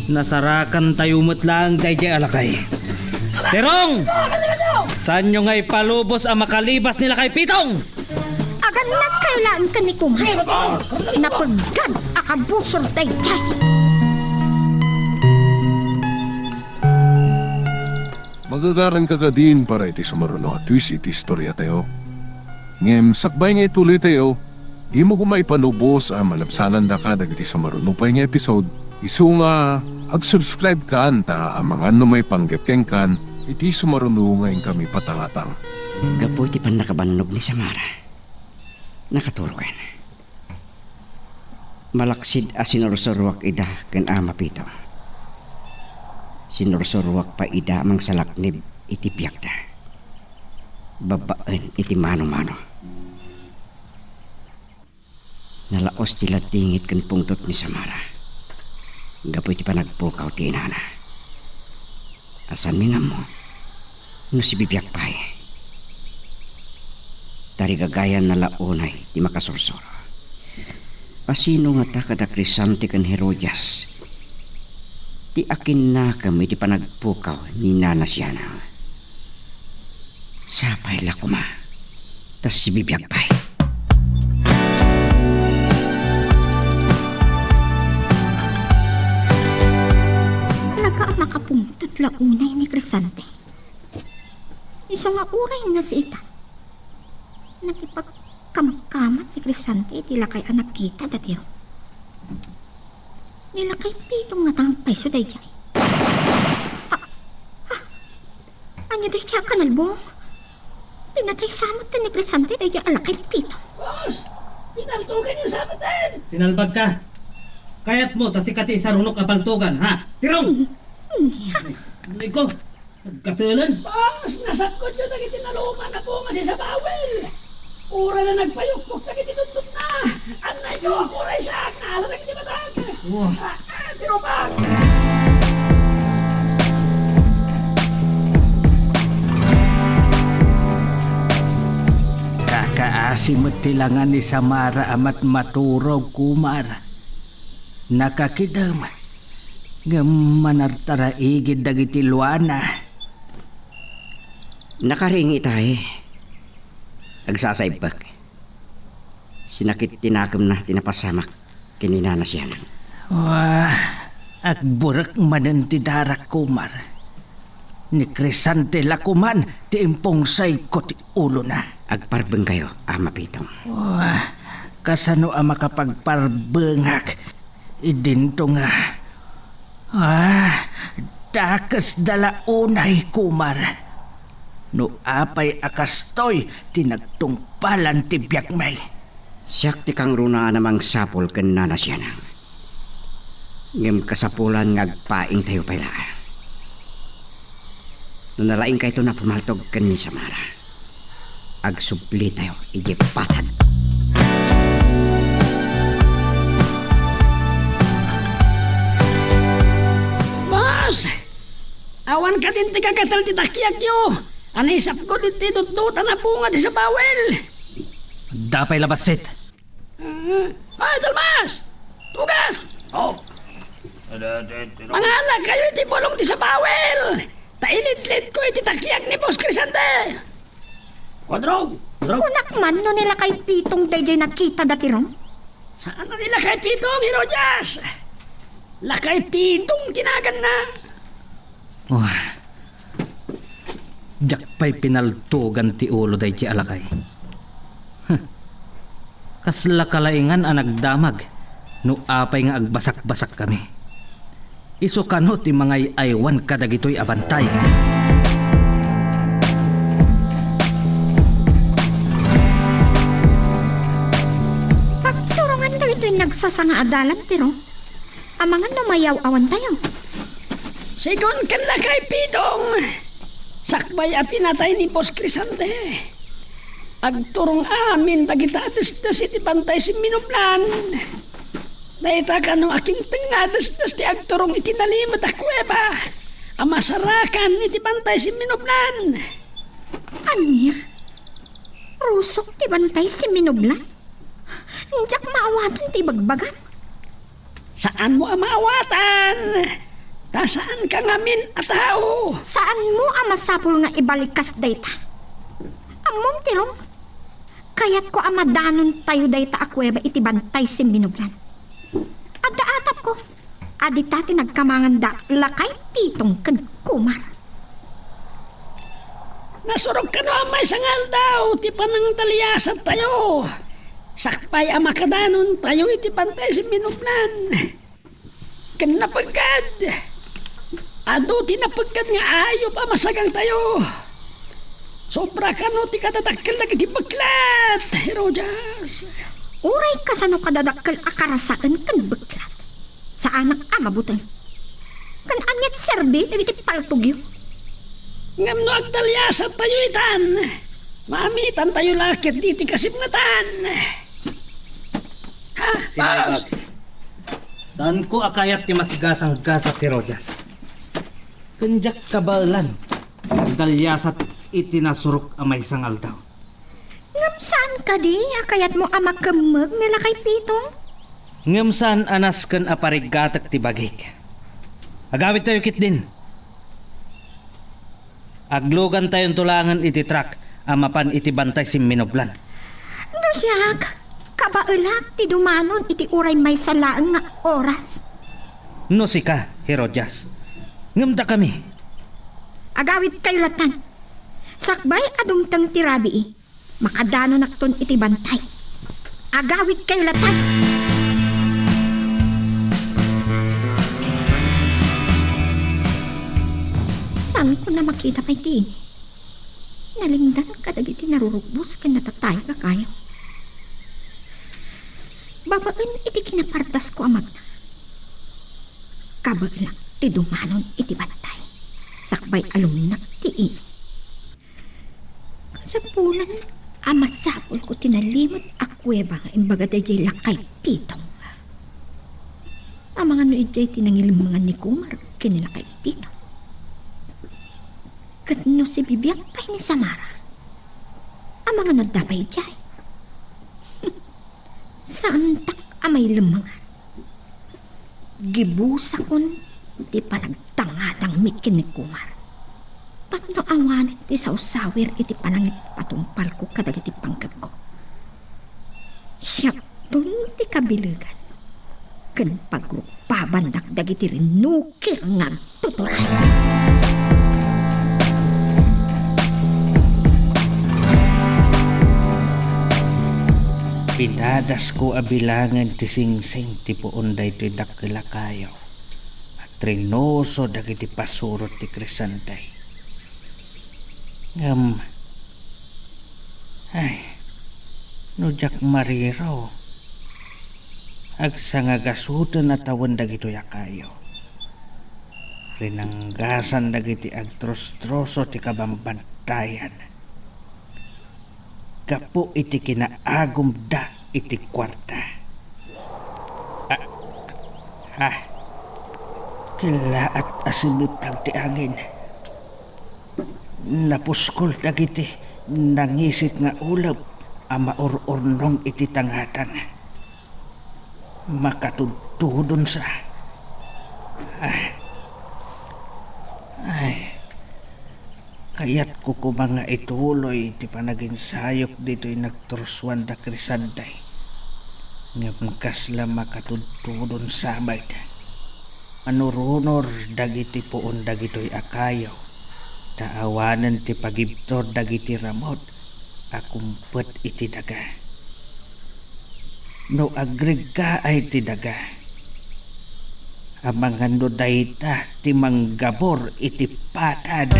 Nasarakan tayo lang dayjay alakay. Terong! Saan nyo nga'y palubos ang makalibas nila kay Pitong? Agan nagkailaan ka ni Kumar. Napagad akabusor dayjay. Magagaran ka ka din para iti sumaruno at twist iti istorya tayo. Ngem, sakbay nga ituloy tayo, di mo kumay panubos ang malabsanan da ka dagiti sumaruno pa nga episode. Isu nga, ag-subscribe ka anta ang mga may panggapkeng kan, iti sumaruno ngayon kami patangatang. Gapo iti pan nakabanog ni Samara. Nakaturukan. Malaksid a sinursurwak ida ken ama pito. Sinursurwak pa ida mang salaknib iti piyakda. Babaan iti mano-mano. Nalaos tila tingit ken pungtot ni Samara. Gapo iti panagpukaw ti inana. Asan mi nga mo? No si bibiyak pa'y. Tarigagayan na launay ti makasursuro. Asino nga ta kada Crisante kan Herodias. Ti akin na kami ti panagpukaw ni Nana Siana. Sapay la kuma. Tas si bibiyak pa'y. Nakapungtot launay ni Crisante. Iso nga uray nga si Ita. Nakipagkamkamat ni Crisante tila kay anak kita datiro. Nila kay pitong nga tampay so dayjay. Anya day kaya kanalbong? Pinatay samot na ni Crisante dayjay ala kay pitong. Sinalbag ka. Kayat mo tasikati sa runok apaltugan, ha? Tirong! Iko, katulan. Boss, nasakot yun na kitinaluman na po nga sa bawel. Ura na nagpayukpok na kitinundot na. Anay nyo ako rin siya. Nala na kitimatag. Tirupag! Pasimutilangan ni Samara amat maturog kumar. Nakakidam. Gamanartara igid dagiti luana. Nakaringi tayo. Agsasaybak. Sinakit tinakam na tinapasamak kininana siya. Wah, at burak manan ti darak kumar. Ni Crisante lakuman ti impong say ko ti ulo na. Agparbeng kayo, Ama Pitong. Wah, kasano ang makapagparbengak. Idinto nga. Dakas dala unay kumar. No apay akastoy tinagtungpalan ti biyakmay. Siyak ti kang runa namang sapol ken nana siya nang. Ngem kasapulan ngagpaing tayo pala. Nunalaing kayo ito na pumaltog ken ni Samara. Agsubli tayo igipatan. Boss! Awan ka din ti kagatal ti takyak yo. Anisap ko din ti dudutan na bunga ti sa bawel. Dapay labasit. Ay, Dalmas! Tugas! Oh. Mangalag kayo iti bolong ti sa bawel. Tailid-lid ko iti takyak ni Boss Crisante. Quadrog! Unak man no nila kay Pitong dayjay nakita dati ron. Saan na nila kay Pitong, Herodyas? Lakay Pitong tinagan na. Wah. Jakpay pinaltugan ti ulo day ti alakay. Kasla kalaingan ang nagdamag. No apay nga agbasak-basak kami. Iso kano ti mga aywan kadagitoy abantay. Pagturungan daw ito'y nagsasanga adalan pero amangan numayaw awan tayo. Sigon kan lakay Pitong. Sakbay a pinatay ni Boss Crisante. Agturong amin dagita ates-des iti bantay si Minublan. Daita ka nung aking tengadas-des ti agturong iti nalimot a kuweba. Amasarakan iti bantay si Minublan. Anya? Rusok ti bantay si Minublan? Diyak maawatan ti bagbagan. Saan mo amaawatan? Tasaan ka ngamin a tao? Saan mo amasapol nga ibalikas dayta? Amom tirong? Kayat ko amadanon tayo dayta akweba iti bantay si Minublan. Adda-atap ko. Adita tinagkamangan da lakay Pitong ken kumar. Nasurog ka no amay sangal daw, ti panang taliyasat tayo. Sakpay ang makadanon tayo iti bantay si Minublan. Kan napagkad. Ado tinapagkad nga ayop ang masagang tayo. Sobra ka no ti katatakil na iti baklat, Herodyas. Uray kasano kadadakkel akarasaan ken beklat. Sa anak amabutay. Kan anyat serbi dagiti paltugyo. Ngam no agtalyasat tayo itan. Mamitan tayo lakit diti kasimngatan. Ha, boss? Saan ko akayat ti matigasang gasa ti Rojas? Kanjak kabalan. Nagdalyasat itinasurok amay sangal daw. Ngam saan ka di? Kayat mo amakemeg nila kay Pitong? Ngam saan anas ken aparigatak ti bagik. Agawit tayo kit din. Aglugan tayong tulangan iti truck amapan iti bantay si Minublan. No siya, kabaelak ti dumanon iti uray may salaang nga oras. No si ka, Herodyas. Ngamda kami. Agawit kayo latan. Sakbay adumtang tirabi makadano nakton iti bantay. Agawit kayo latan. Saan ko na makita may tiin? Nalingdan kadagiti narurugbos ken natatay ka kayo. Babaan iti kinapartas ko amag na. Kabaglang ti dumanon iti bantay. Sakbay aluminak ti ini. Kasapulan, amasapol ko tinalimot akweba nga imbaga dayjay lakay Pitong. Ang mga no ijay tinangilimangan ni Kumar kinilakay Pitong. Kat no si bibiyang pay ni Samara. Ang mga no dapay ijay. Saan tak amay lumangan? Gibusa kon di pa nagtangatang mikin ni Kumar. Tapno awanin ti sausawir iti panangit patumpal ko kadagiti pangkag ko. Siya dun ti kabilugan. Kan pagrupaban dagdagiti rinukir nga tuturay. Pinadas ko abilangan ti singsing ti puunday ti dakila kayo. At trinoso dagiti pasurot ti Crisantay. No jak mariro. Agsa nga gasutan at tawan dagito kayo. Rinanggasan dagiti agtros-troso ti kabambantayan. Kapo iti kinaagom da iti kwarta. Kila at asimipag ti angin. Napuskol dagiti nangisit nga ulap ama or-ornong iti tangatang. Makatudtudon sa. Kaya't ko mga ituloy ti panaging sayok dito'y nagtursuan da Crisantay. Ngapangkas la makatudtudon sa amay da. Manurunor dagiti puon dagito'y akayaw. Taawanan ti pagibtor dagiti ramot. Akumpet iti daga. No agrega ay ti daga. Amangan no dayta ti manggabor iti patad.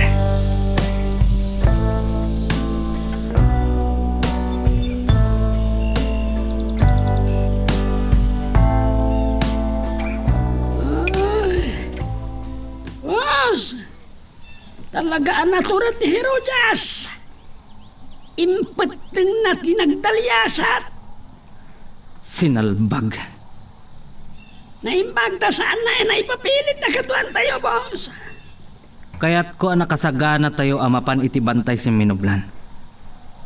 Talagaan na turat ni Herodias. Impeteng na tinagdalyasat. Sinalbag. Naimbagta saan na ipapilit na katuan tayo, boss. Kaya't ko nakasagana tayo amapan iti bantay si Minublan.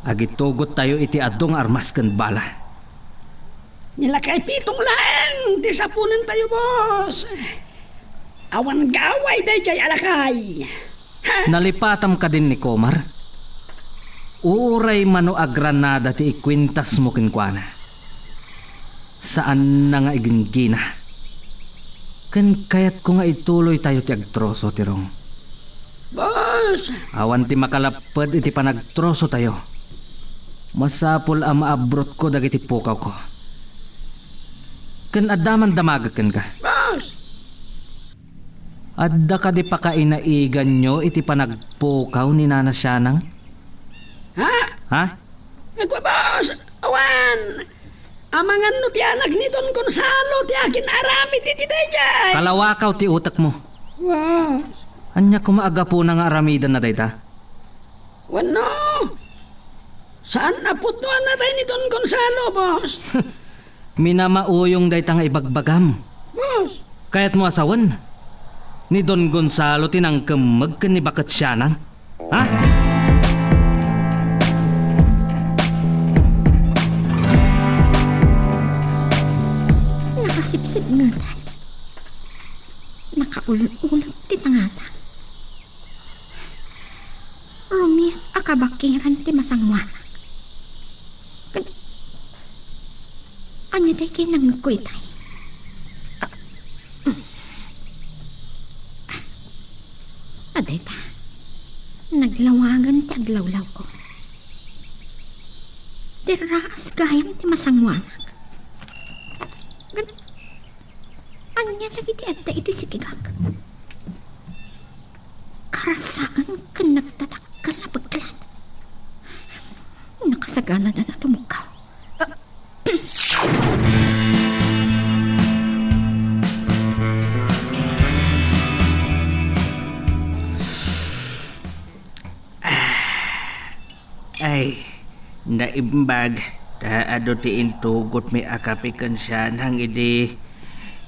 Agitugot tayo iti adong armas ken bala. Nilakay pitong laeng, di sapunan tayo, boss. Awan gaway day jay alakay. Nalipatam ka din ni Komar. Uray mano a granada ti ikwintas mo kinkwana. Saan na nga iginggina? Ken kayat ko nga ituloy tayo ti agtroso tirong. Boss! Awan ti makalapad iti panagtroso tayo. Masapol a maabrot ko dagiti pukaw ko. Ken adaman damagaken ka. Boss! Adda ka di pakainaigan nyo iti panagpukaw ni Nana Sianang? Ha? Nagwa, boss! Awan! Amangan no ti anak ni Don Gonzalo ti akin aramid iti dayjay. Kalawakaw ti utak mo. Wow! Anya kumaaga po na nga aramidan na dayta? Wano? Saan naputuan na tayo ni Don Gonzalo, boss? Minamauyong dayta nga ibagbagam. Boss! Kaya't mo asawan. Ni Don Gonzalo tinangkemeg ken ni Baket Sianang. Ha? Nakasipsip ngatan. Nakaulot-ulot ti tangatan. Rumit akabakiran ti masangwanak. Anya day kinangkoy tayo. Aday ta, naglawagan ti aglawlaw ko. Diraas gayam ti masangwanak. Anya lagi ti adda iti sikigak. Karasaan ka nagtatakal na pagklan. Nakasagana na na tumukaw. Ay, naimbag. Taado ti intugot mi akapikan siya nang idi.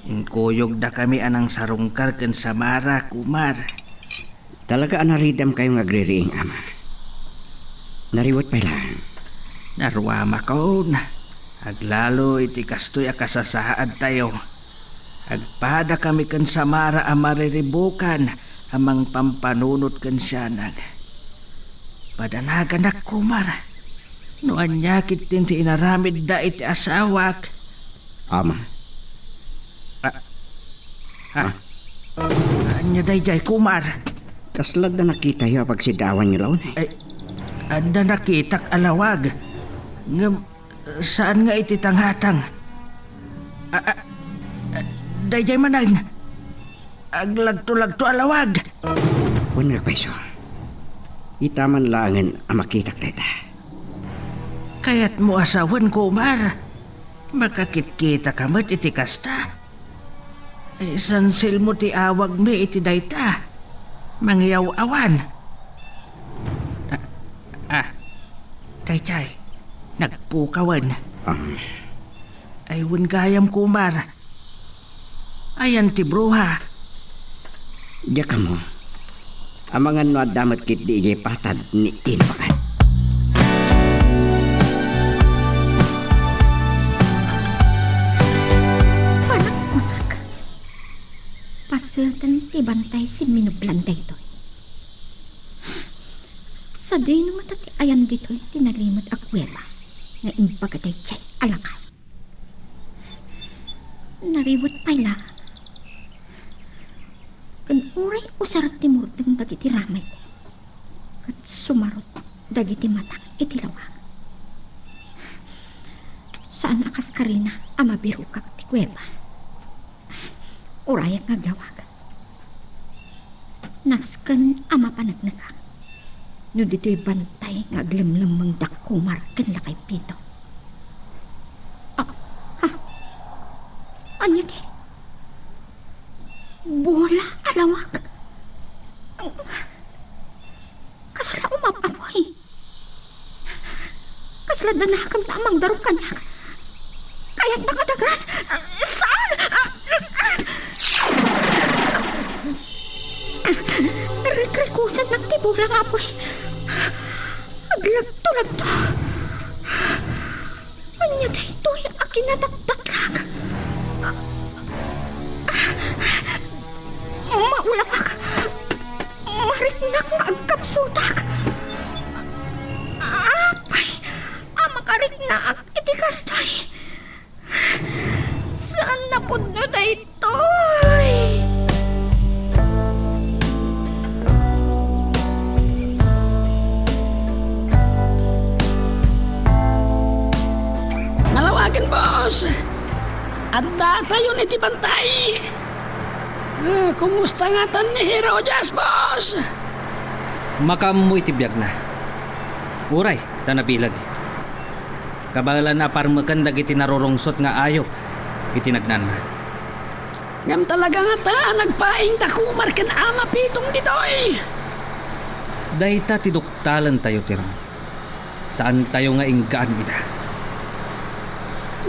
Inkuyog da kami anang sarungkar ken Samara, Kumar. Talaga anaridam kayo nga agririing ama. Nariwat pa lang. Narwama ko na. Aglalo iti kastoy akasasaad tayo. Agpada kami kan samara ang mariribukan amang pampanunot kan siyanag. Padanagan na kumar. Noan nyakit din ti inaramid da iti asawak. Ama, Anya dayjay kumar. kaslag na nakita yo pagsidawan niyo laon. Ay, anda nakitak alawag. Ngam, saan nga iti tanghatang? Dayjay manang. Aglagto-lagto alawag. Huwag nagpaiso. Itaman langan ang makitak deta. Kaya't mo asawan kumar. Makakit-kita ka mo't iti kasta. Sansil mo ti awag mi iti dayta. Mangyaw awan. Dayjay, nagpukawan. Aywan gayam kumar. Ayan ti bruha. Diya ka mo. Amangan no damat kit di ijay patad ni Inpakan. Panak-kunak. Pasultan ti bantay si minublan daytoy. Sa day naman ti ayan dito'y tinalimot ak kuweba nga impagaday chay alakay. Nariwot payla. Kan uray usarap ti murdeng dagiti ramay ko. At sumarot dagiti matang iti lawang. Saan akas karina ama birukak ti kuweba. Urayak ngaglawag. Nasken ama panagnagak. No dito'y bantay nga aglamlamang dakumar kan lakay pito. Anya di? Bola alawag. Kasla umapamoy. Kasla danakam na amang darong kanyak. Kaya't nakadagran. Saan? Rekrikusan ng tibulang apoy. Aglagto-lagto. Anya daytoy akinadakdaklag. Maulawak. Mariknak nga agkapsutak. Apay. Makariknak iti kastoy. Saan napudno daytoy? Nalawagan, boss. Adda tayo iti bantay. Kumusta nga tan ni Herodias, boss? Makamoy ti biyag na. Uray, tanabilag. Kabalan na parmakan dagiti narorungsot nga ayo. Itinagnan na. Ngam talaga nga ta, nagpaing takumar kan ama pitong ditoy. Dayta tiduktalan tayo tira. Saan tayo nga inggaan ita?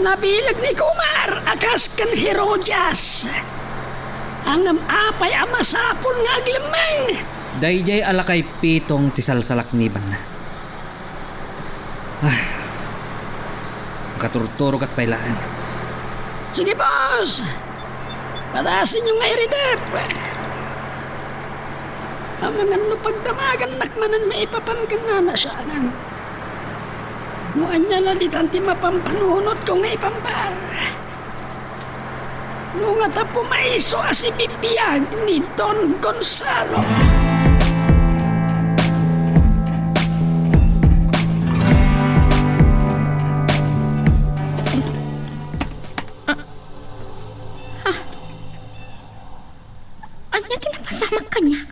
Nabilag ni Kumar, akas kan Herodias. Ang apay ama sapon nga aglimeng. Dayjay alakay pitong tisalsalak niban na. Katurturog at pailaan. Sige, boss. Padasin yung nga iridep. Ang mga pagdamagan nakmanan maipapangkan na nasyanan. Muan niya lang ditanti mapampanunot kung naipambar. Nung nga tapo maiso asi bibiyag ni Don Gonzalo. Anya kinapasamak kanya.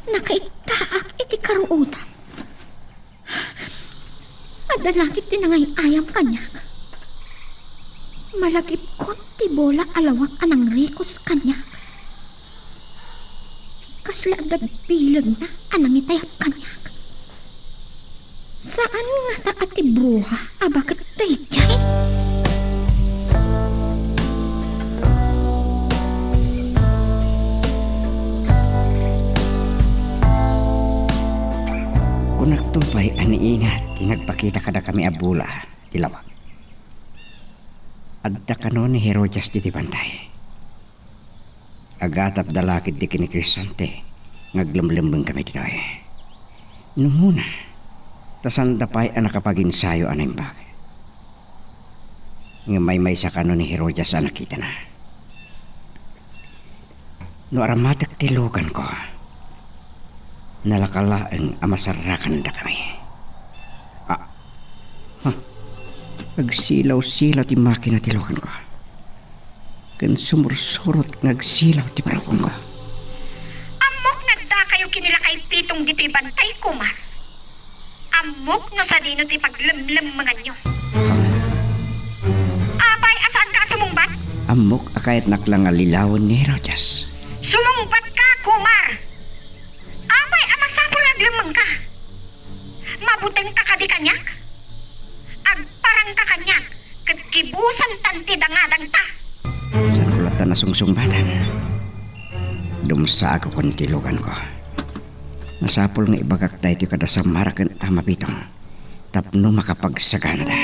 Nakaitaak iti karuutan. Adalakit din na ngayong ayam kanya. Malagip ko ti bola alawak anang rikos kanya. Kasla bilag na anang itayap kanya. Saan nga ta ati bruha abakat dayjay? Kung nagtumpay, ani ingat, tinagpakita kada kami abula. tilawag. Adda kanon ni Herodias diti bantay. Agatap dalakid di kini Crisante, ngaglemlembeng kami dito eh. Nung muna, tasanda pa'y anak kapaginsayo anay bagay. Nga may sa kanon ni Herodias anak kita na. No aramatak tilugan ko, nalakalaang amasarakan da kami. Nagsilaw-silaw ti makina tilugan ko. Kan sumursurot nagsilaw ti parakong ko. Amok nagda kayo kinila kay pitong dito'y bantay, Kumar. Amok no sa dino ti paglemlem mga nyo. Abay, asaan ka sumungbat? Amok akayat naklang alilawon ni Herodias. Sumungbat ka, Kumar! Abay, amasapol naglemeng ka. Mabuteng ka kadi kanyak? Agparang ka kanyak, kibusan tanti dangadang ta. Sa kulatan na sungsungbatan. Dumsa ako kon tilugan ko. Masapol nga ibagak tayo ti kada sa marakan amapitong. Tapno makapagsagana da.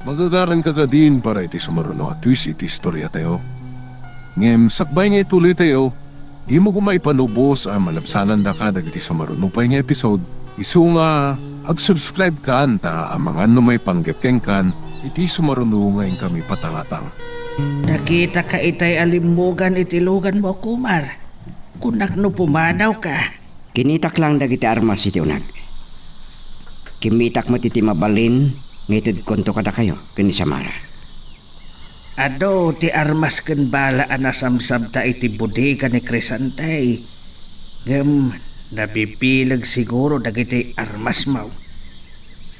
Magagaran ka din para iti sumaruno at twist iti istorya tayo. Ngem, sakbay nga ituloy tayo. Di mo kumaipanubos ang malabsanan da ka dagiti sumaruno pa nga episode. Isu nga, ag-subscribe ka anta ang mga may panggapkeng kan iti sumaruno ngayon kami patangatang. Nakita ka itay alimugan itilugan mo, Kumar. Kunak no pumanaw ka. Kinitak lang dagiti armas iti unag. Kimitak mo titi mabalin, ngitid konto kada kayo, kini Samara. Ado ti armas ken bala anasamsam ta iti bodega ni Crisante. Gem, nabipilag siguro dagiti armas mau.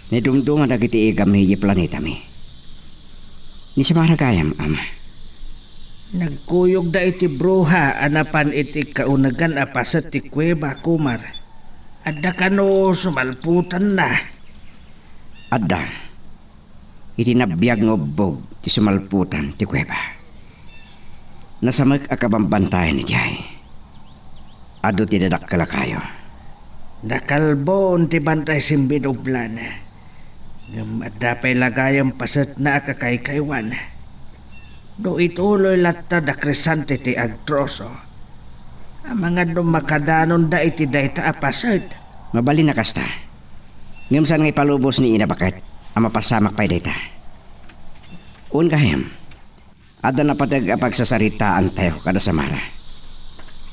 Nidungdungan dagiti igamihi planeta mi. Ni Samara gayam, ama. Nagkuyog da iti bruha anapan iti kaunagan apasat ti kuweba, Kumar. Adda kano sumalputan na. Adda, iti nabiyag ng bog ti sumalputan ti kuweba. Nasamag akabambantayan ni Jay. Ado ti dadakala kayo. Nakalbon ti bantay simbinublan. Ngam adapay lagayang pasat na akakaykaywan. Do ituloy latta da Crisante ti agtroso. Ang mga dumakadanon da iti dayta apasat. Mabali na kasta. Ngam saan ngay palubos ni ina bakit ang mapasamak pa'y data. Un gayam, ada na padag apagsasaritaan tayo kada Samara.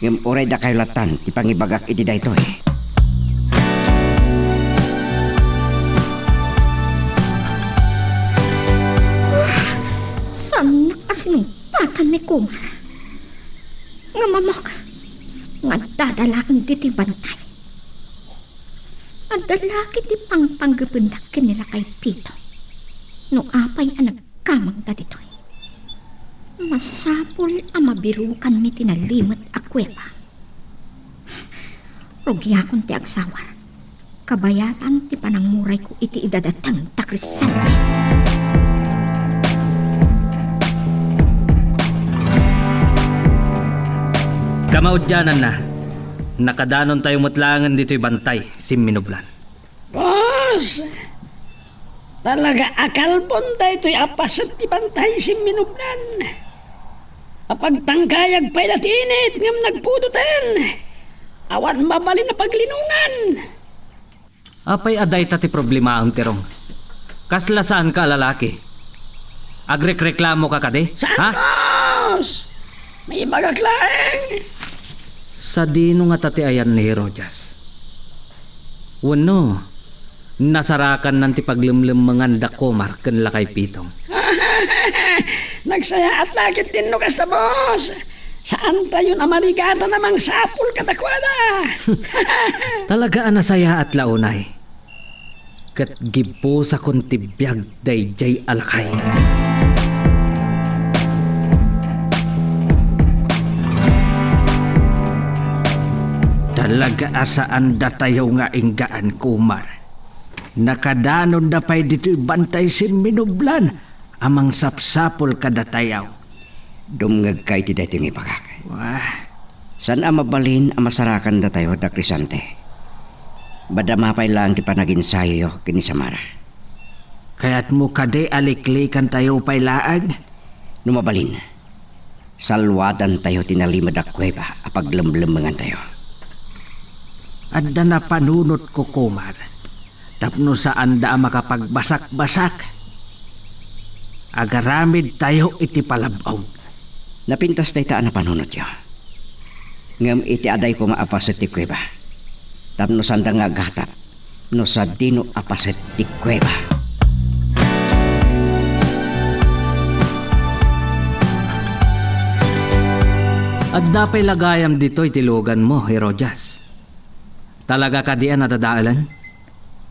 Ngam oray da kayo latan ipangibagak iti dayto eh. Saan nakasinumpatan ni Kumar? Nga mamok, nga dadalaking diti bantay. Ang dalaki ti pangpanggapundak kanila kay Pito. No apay ang nagkamang da dito'y. Masapol ang mabirukan mi tinalimot akweba. Rugyakon ti agsawar. Kabayatan ti panangmuray ko iti idadatang takrisan. Kamaudyanan na. Nakadanon tayo mutlangan dito'y bantay, Siminublan. Boss! Talaga akalbon tayo ito'y apasat ti bantay Siminublan. Apagtangkayag pa'y latinit ngam nagpudutan. Awan mabalin na paglinungan. Apay aday ta ti problema ang tirong. Kasla saan ka lalaki? Agrek-reklamo ka kade? Saan, Ha? boss? May bagaklang. Sa dino nga tati ayan ni Herodias. Wano, nasarakan ng ti paglimlimangan da Kumar ken lakay Pitong. Nagsaya at lakit din no kasta, boss. Saan tayo na marigata namang sapul katakwada? Talaga anasaya at launay. Kat gibo sa kontibiyag dayjay alakay. Talaga asaan da tayo nga inggaan, Kumar. Nakadanon da pa'y dito'y bantay Siminublan. Amang sapsapol kada tayaw. Dumngag kay ti dayto ng ipagak. Wah, San ang mabalin ang masarakan da tayo da Crisante? Badamapay lang ti panaginsayo kini Samara. Kaya't mo kade aliklikan tayo pay laag. Numabalin. Salwadan tayo tinalimad a kuweba apag lemlemengan tayo. Adda na panunot ko kumar. Tapno saan da makapagbasak-basak. Agaramid tayo iti palabaw. Napintas tayo taan na panunot yo. Ngam iti aday ko maapaset ti kuweba. Tapno sanda nga gatap. No sa dino apaset ti kuweba. At dapay lagayam dito'y tilugan mo, Herodias. Talaga ka diyan natadaalan?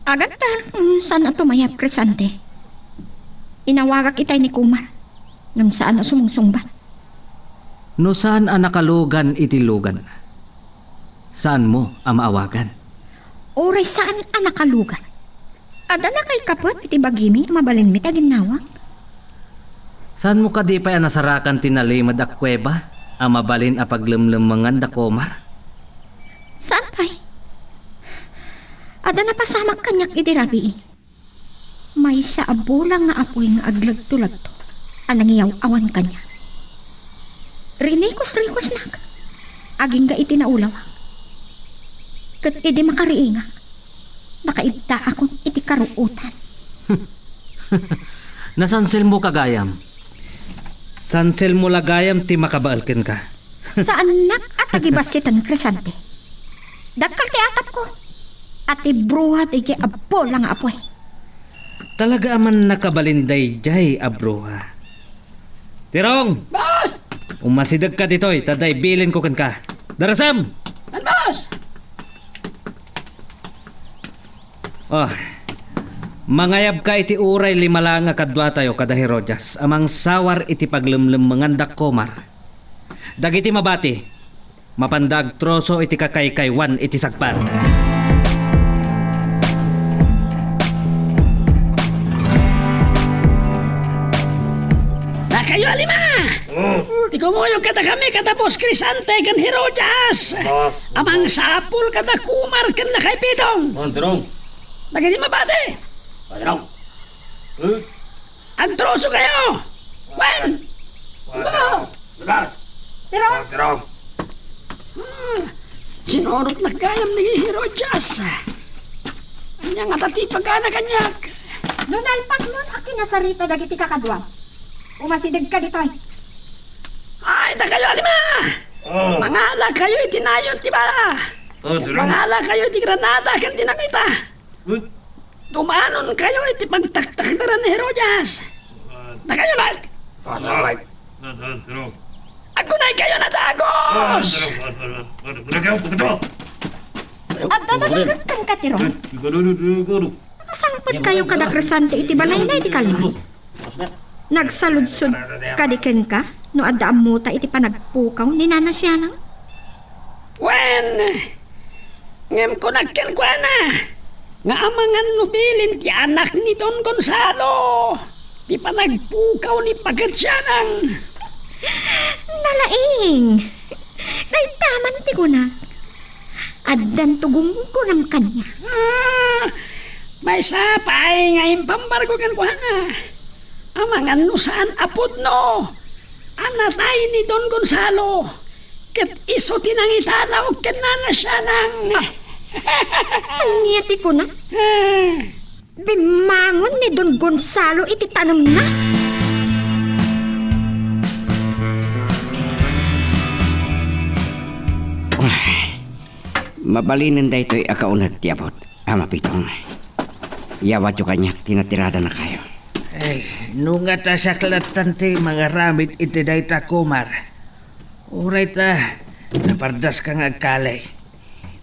Agad ta, saan na tumayap, Crescente? Inawagak itay ni Kumar. Ngam saan na sumungsungbat. No saan ang nakalugan itilugan? Saan mo ang maawagan? Oray saan ang nakalugan? Ada na kay kapot iti bagimi mabalin mi taginawang. Saan mo ka di pa nasarakan tinalimad a kuweba? Ang mabalin a paglemlemangan da Kumar? Saan pa'y? Ada na pasamak kanyak iti rabi. May sa abulang nga apoy nga aglag-tulag-to. Anang iyaw-awan kanya. Rinikos-rikos nak. Aging ga iti naulawang. Kat iti makariinga. Nakaibta akong iti karuutan. Nasansil mo kagayam? Sansil mo lagayam ti makabaalkin ka. Saan nak at agibasitan, Crescente? Dakal ti atap ko. At ibruhat iti abo lang apoy. Talaga aman nakabalinday jay abroha. Tirong! Boss! Umasidag ka dito'y, taday bilin ko kan ka. Darasam! An boss! Oh, mangayab ka iti uray limala nga kadwa tayo kada Herodias. Amang sawar iti paglemlemangan da Kumar. Dagiti mabati. Mapandag troso iti kakaykaywan iti sagpan. Kayo alima! Ti kumuyog kada kami katapos Crescente kan Herodias. Amang sapul kada Kumar kan lakay pitong. Tirong. Lagi di mabate. Tirong. Ang troso kayo! Wen! Lugar. Tirong! Tirong. Sinurot na gayam ni Herodias. Kanya nga tati pagana kanyak. Donal pas nun aki nasarito dagiti kakadwa. Umasidag ka dito'y. Ay, da kayo alima! Mangala kayo itinayon ti bala. Mangala kayo ti granada kan dinamita. Tumanon kayo iti pagtaktak na ni Herodias. Da kayo lag. Tirong. Ako na kayo natagos! At dadagagkan ka, Tirong. Sangpot kayo kada Crescente iti balay na iti kalman. Nagsaludsod kadiken ka no addaam muta iti panagpukaw ni Nana Sianang. Wen! Ngem ko nagkenkwana. Nga amangan nubilin ti anak ni Don Gonzalo. Ti panagpukaw ni Pagat Sianang. Nalaing! Day taman ti kuna. Addan tugong ko ng kanya. May sapay nga impambargo kan kwa nga. Amangan no saan apod no. Anatay ni Don Gonzalo. Ket iso tinangitanaw ken Nana Sianang. Niyati ko na. Bimangon ni Don Gonzalo iti tanam na. Mabalinin da ito'y akaunat tiabot. Ama pitong. Yawat yung kanyak tinatirada na kayo. Ay, nung ata sa klatan ti mga ramit iti dayta Kumar. Uray ta, napardas kang agkalay.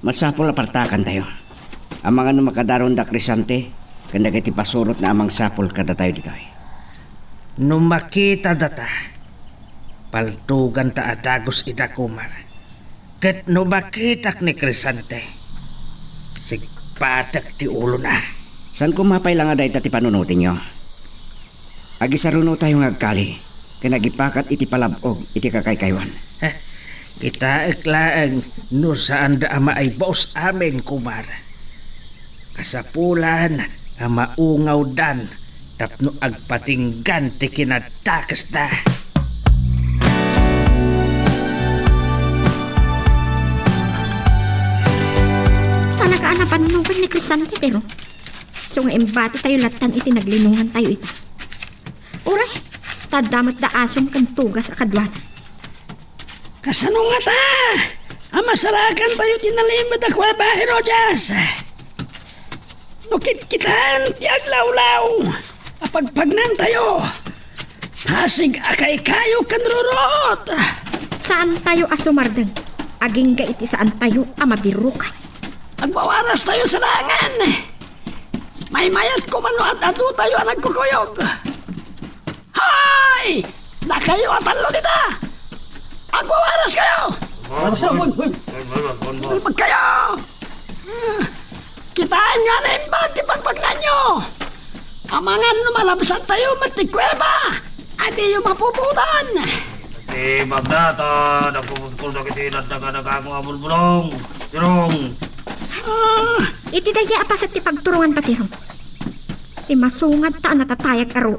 Masapol apartakan tayo. Ang mga makadaron da Crescente, kanda kiti pasurot na amang sapol kada tayo dito. Nung makita data, paltugan ta adagos ita Kumar. Ket no makitak ni Crescente, sigpatak ti ulo na. San kumapay lang aday ti panunutin nyo? Agisaruno tayo ng agkali, kanagipakat iti palabog iti kakaykaywan. Kita iklaang no saan da ama ay boss amin Kumar. kasapulan ang maungaw dan tapno agpatinggan ti kinatakas na. Tanagaanapan mo ni Crisante, pero so nga embati tayo latan iti naglinungan tayo ito. Uray, tadamat da asong kan tugas akadwana. Kasano nga ta? Amasarakan tayo tinalimod ako ba, Herodas? Nukit-kitan ti aglawlaw. Apagpagnan tayo. Hasig akay kayo kanrurot. Saan tayo asumardeng? Aging ga iti saan tayo amabirukan. Agbawaras tayo sa langan. May mayat ko mano at adu tayo ang nagkukuyog. Hay! Na kayo at talo dita! Agbawaras kayo! Pag kayo! Kitaan nga na yung bati pagpagnan nyo! Amangan lumalabsan tayo matikweba! Adi yung mapuputan! Si Bagdata, nagpupuskol na kitinat na kanagagong abulbulong. Tirong! Iti dagi apas at tipagturungan patirong. Ti masungad ta natatayag aro.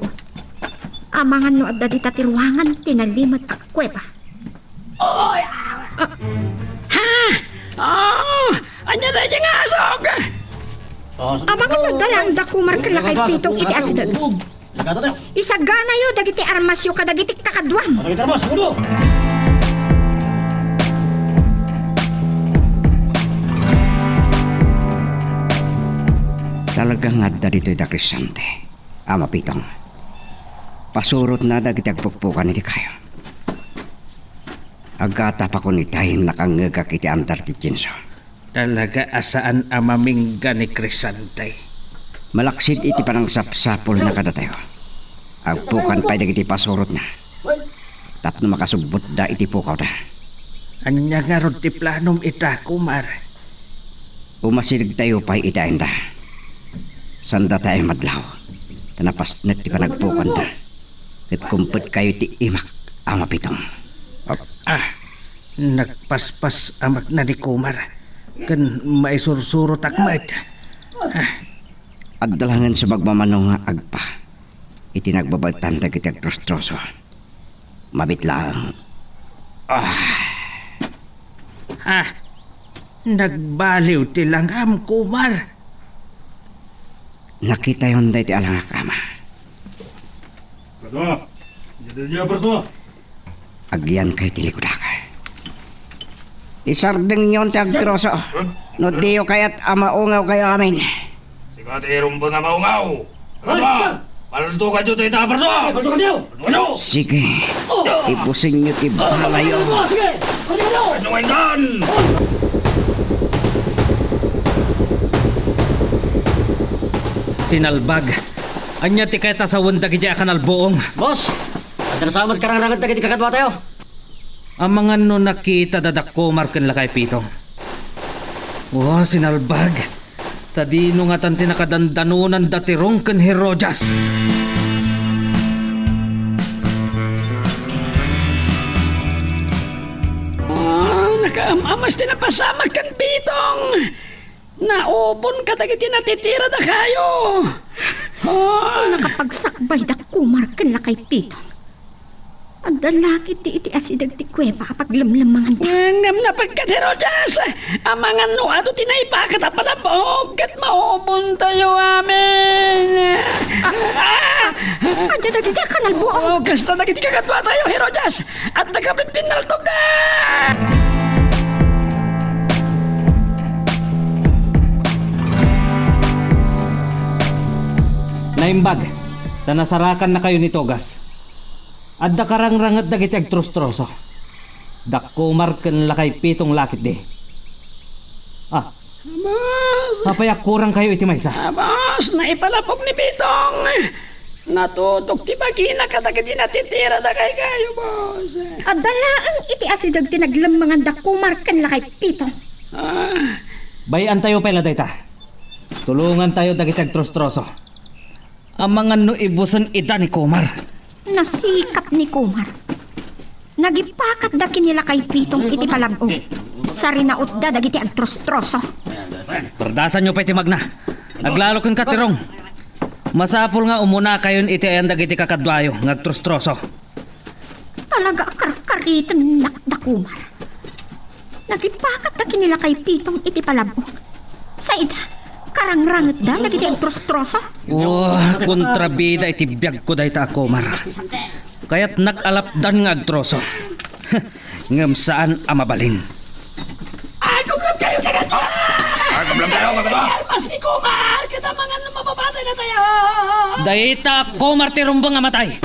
Amangan no adda di tatiruangan tinalimat ak kweba. Oy! Ha! Oh! Anya na dyan nga asog! Amangan no dalang dakumar kala kay pitong iti asidag. Isagana yo dagiti armasyo kadagiti kakadwam. Talagang adda dito'y da Crisante. Ama Pitong. Pasurot na dagiti agpukpukan iti kayo. Agata pa ko ni Tahim nakangagak iti amtar ti Jinso. Talaga asaan ang mamingga ni Crisante. Malaksid iti panang sapsapol na kada tayo. Agpukan pa'y dagiti pasurot na. Tapno makasubot da iti pukaw da. Anya nga ron ti planom ita, kumar. Umasirig tayo pa'y idain da. Sanda tayo madlaw. Tanapas na ti panagpukan da. At kumpet kayo ti imak, Ama Pitong. Nagpaspas amak na ni kumar. Kan maisursurot akmat. At dalangan sa magmamanong nga agpa. Iti nagbabagtan da kiti agtrostroso. Mabit lang. Nagbaliw ti langham, kumar. Nakita yon da iti alangak, Ama. Kadwa! Dito niya, Barso! Agyan kayo tilikudaka. Isardeng yon ti agtroso. No diyo kayat amaungaw kayo amin. Sikat irumbo na maungaw! Kadwa! Palunto ka dito ita, Barso! Palunto ka dito! Ano? Sige, ipusing nyo ti balayo. Ano nga yan? Sinalbag. Anya ti kayta sa wanda kiti akan albuong. Boss! At nasamad karang-rangat na kakadwa tayo. Ang mga no nakita dadako marken lakay pitong. Sinalbag. Sa dino nga tan tinakadandanunan datirong ken Herodas. Nakaamamas din na pasama kan pitong. Naubon ka dagiti natitira na kayo. Nakapagsakbay da kumar kala kay pitong. Ang dalaki ti iti asidag ti kweba paglamlamangan da. Ngam na pagkat Herodas. Ang mga nuado tinaypa ka tapalabog kat maubon tayo amin. Anya dagiti akan albuong. Kasta dagiti kakadwa tayo Herodas. At nagapipinaltog na. Naimbag. Tanasarakan na kayo ni Togas. Adda karangrangat dagiti agtrostroso. Dakko marken lakay pitong lakit di. Papayak kurang kayo iti maysa. Boss, naipalapog ni Pitong. Natutok ti bagina kadagiti natitira na kay kayo, boss. Adalaan iti asidag ti naglamangan da kumar kala kay pitong. Bayan tayo pala dayta. Tulungan tayo dagiti agtrostroso. Ang mga no ibusan ita ni Kumar. Nasikap ni kumar. Nagipakat da kinila kay pitong iti palabog. Sa rinaot da dagiti agtrostroso. Perdasan nyo pa iti magna. Aglalo kang katirong. Masapol nga umuna kayon iti ayan dagiti kakadwayo ngagtrostroso. Talaga karkaritan nakda Kumar. Nagipakat na kinila kay Pitong iti palabo. Said, karangranget da nagiti agtrostroso. Kontrabida iti biyag ko dahi ta Kumar. Kaya't nakalapdan nga agtroso. Ngam saan amabalin. Agumlam kayo na gato! Agumlam kayo, mga Mas ni Kumar! Katamangan na mababatay na tayo! Dahita Kumar ti rumbang amatay.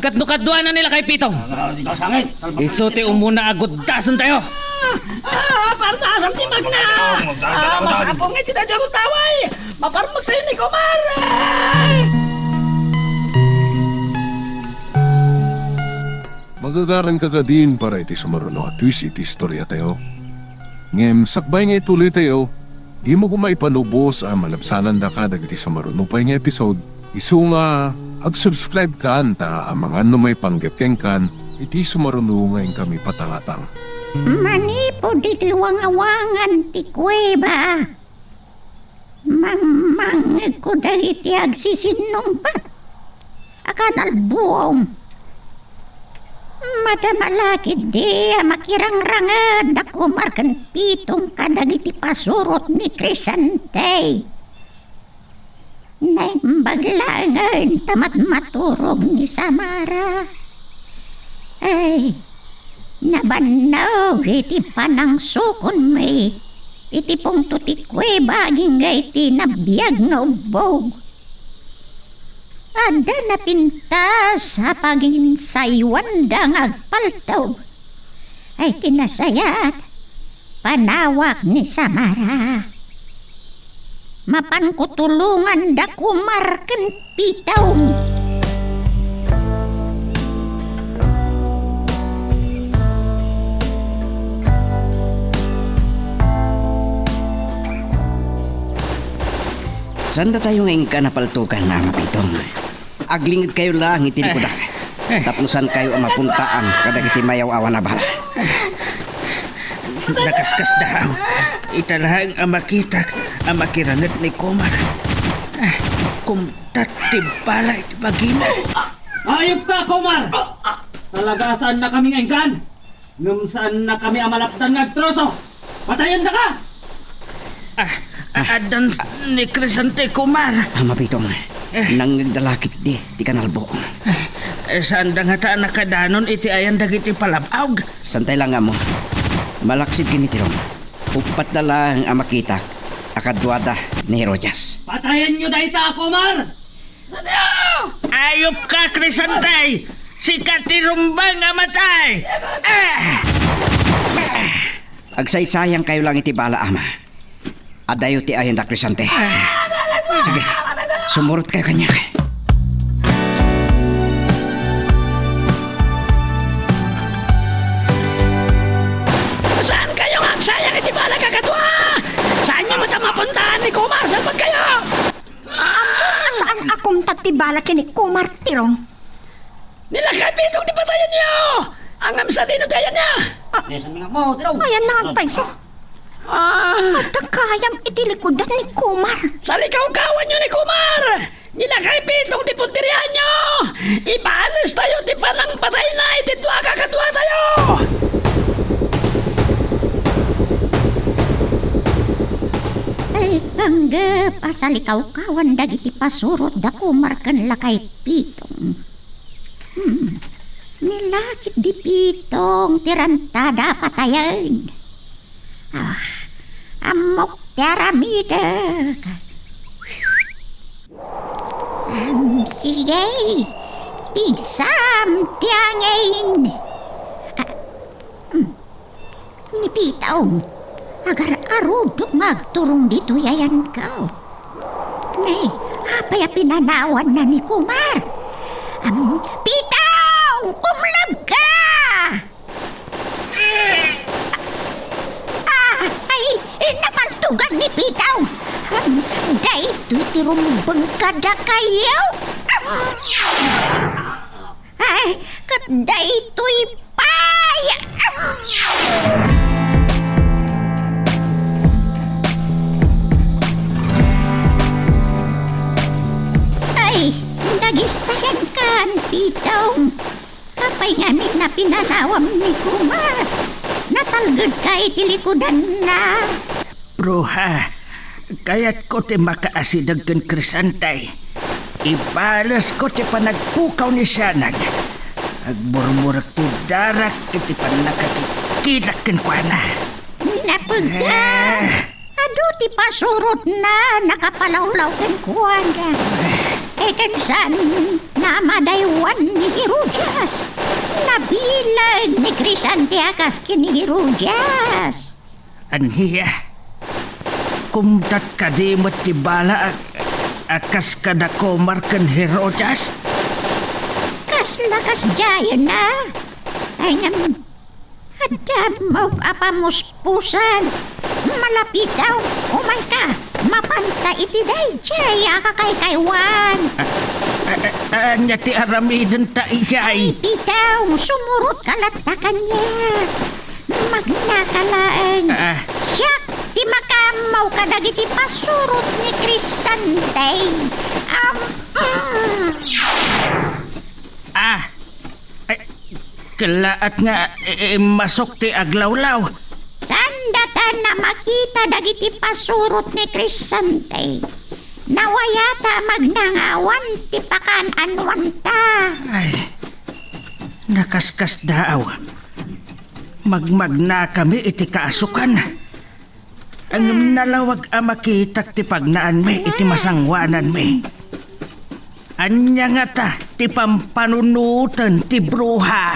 Kadno-kadwa na nila kay Pitong. Dito sangit. Isuti umuna aguddasan tayo. Partasam ti Magna! Masapong iti na dyan taway! Maparmag tayo ni Kumar! Magagaran ka ka din para iti sumaruno at twist iti istorya tayo. Ngem, sakbay nga ituloy tayo, di mo kumaipanubos ang malabsanan da ka dagiti sumaruno pa nga episode. Isu nga, ag-subscribe ka ta ang mga may panggepkeng kan, iti sumaruno ngayon kami patangatang. Manipo di tiwang-awangan ti kuweba. Mamangag ko dahiti agsisinong pa. Akan albuong. Madamalakid di makirangrangad na kumarkan Pitong kadagiti pasurot ni Crisante. Naimbaglangan tamat maturog ni Samara. Ay, nabanaw iti panang sukon may iti pong tutikwe baging nga iti nabiyag nga ubog. Ada na pintas sa paging saywan da nga agpaltaw ay kinasayat panawak ni Samara. Mapan ko tulungan da kumarken Pitaw. Saan na tayo ngayon ka napaltukan na Mapitong? Aglingid kayo lang itinikudak. Tapnusan kayo ang mapuntaan kadagiti mayaw awan na bala. Nakaskas daw. Italahang ang makita, ang makirangat ni Kumar. Kumtatibala iti bagina. Ayop ka, Kumar! Talaga saan na kami ngayon kan? Ngum saan na kami amalapdan ng troso? Patayan na ka! Adan ni Crisante Kumar. Mapitong, nangdalakit di kanalbo. Saan da nga ta nakadanon iti ayan dagiti palabawg. Santay lang nga mo. Malaksid kinitirong. Upat na lang ang makita. Akadwada ni Herojas. Patayan nyo dahil ta, Kumar! Ayop ka, Crisante! Si Katirumbang amatay! Agsaysayang kayo lang iti bala, ama. Adayo ti ayan da Crisante. Sige, sumurot kayo kanya. Saan kayo nga agsayang iti bala kakadwa? Saan nyo matamapuntahan ni Kumar? Saan ba kayo? Saan akong tatibala kini Kumar Tirong? Nilakay Pitong di patayan niyo! Ang amsa din tayan niya! Ayan na ang paiso. At kayam itilikodan ni Kumar. Sa likaw-kawan nyo ni Kumar! Nilakay Pitong di punterihan nyo! Ibalis tayo di panang patay na itidwa kakadwa tayo! Ay, bangga pasalikaw-kawan dagiti pasurot da Kumar kan lakay Pitong. Nilakit di Pitong tirantada patayan. Amok tiaramida. Sige, pigsam tiangain. Ni Pitong, agar arudok magturong dito yayan ka. Nay, apay pinanawan na ni Kumar. Pitong, kumlab ka! Ay, napaltugan ni Pitong. Dahito tirumbang kada kayo. Ay, kat dahito'y paya. Ay ngamin na pinanawam ni Kumar. Natalgad ka itilikodan na. Bruha, kaya't ko ti makaasinag kan Crisantay. Ibalas ko ti panagpukaw ni Sianag. Agmurmurak ti darak iti panakakikidak kan kuana. Napagka. Ado ti pasurot na nakapalawlaw kan kuwaga. Kansan na madaywan ni Herodias. Nabilag ni Crisante akas kini Herodias. Anhiya, kumdat kadimot ti bala akas kadakomar kan Herodias. Lakas jaya na. Ay ngam. Hadap mo apamuspusan. Malapit daw. Umay ka. Mapanta iti day jaya ka kay kaywan. Anya ti aramiden ta ijay. Bitaw, sumurot kalatakan niya. Magnakalaan. Siyak, ti makamaw kadagiti pasurot ni Crisante. Kalaat nga masok ti aglawlaw. Sandatan na makita dagiti pasurot ni Crisante. Nawayata magnangawan ti pakan-anwan ta. Ay, nakaskas daaw. Magmagna kami iti kaasukan. Ang nalawag makitak ti pagnaan may iti masangwanan may. Anya nga ta ti pampanunutan ti bruha.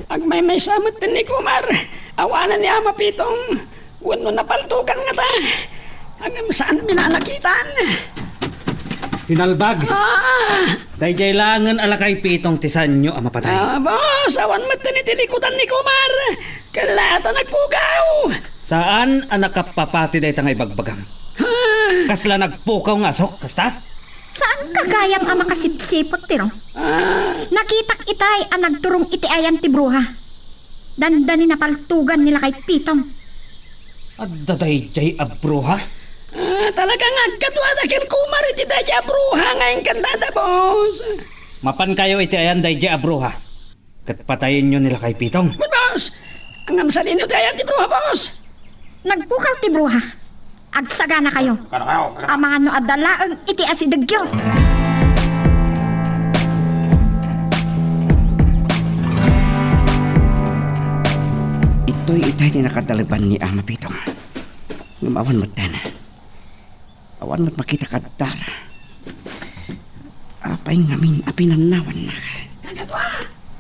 Agmay samot din ni Kumar. Awanan niya mapitong. Wano napaltukan nga ta. Hanggang saan minalakitan. Sinalbag. Dayjay langan alakay pitong tisanyo ang mapatay. Boss, awan mo tinitilikutan ni Kumar. Kalata nagpugaw. Saan ang nakapapati day tangay bagbagang? Kasla nagpukaw nga sok, kasta? Saan kagayang ang makasipsipot tiro? Nakitak itay ang nagturong iti ayan ti bruha. Dandani na paltugan nila kay Pitong. At dayjay abruha? Talaga nga katwada kin Kumar iti dayjay abruha ngayon kandada, boss. Mapan kayo iti ayan dayjay abruha. Katpatayin nyo nila kay Pitong. Boss, ang amsalin iti ayan ti bruha, boss. Nagpukaw ti bruha. Agsaga na kayo. Ang mga no adalaang iti asidagyo. Ito'y itay ni nakadalaban ni Ama Pitong. Ngumawan mo't tana. Awan mo't makita kadara. Apay ngamin apinanawan na ka. Nagatwa!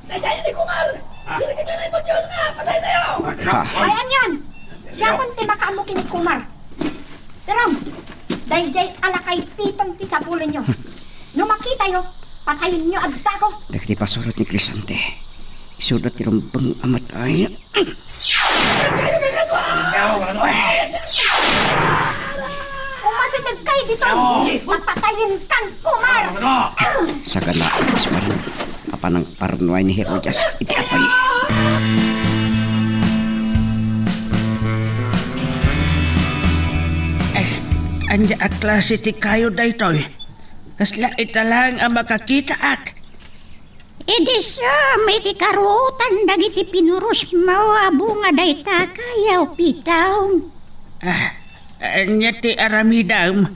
Dayjay ni Kumar! Sila kaya mo dyan na! Patay tayo! Ayan yan! Siya kung ti makamukin ni Kumar. Pero, dayjay alakay Pitong ti sabulan nyo. No makita yo, patayin nyo agdagos. Dagiti pasurot ni Crisante. Isulat ti rumbang amatay. Umasidag kayo dito. Mapatayin kan Kumar. Sa gala, ismaran. Apa ng paranoy ni Herodias. Iti apay. Anya a klase ti kayo daytoy. Kasla italang ang makakita ak. Idi siya, may ti karutan dagiti pinuros mo bunga dayta kayaw Pitaw. Anya ti aramidam.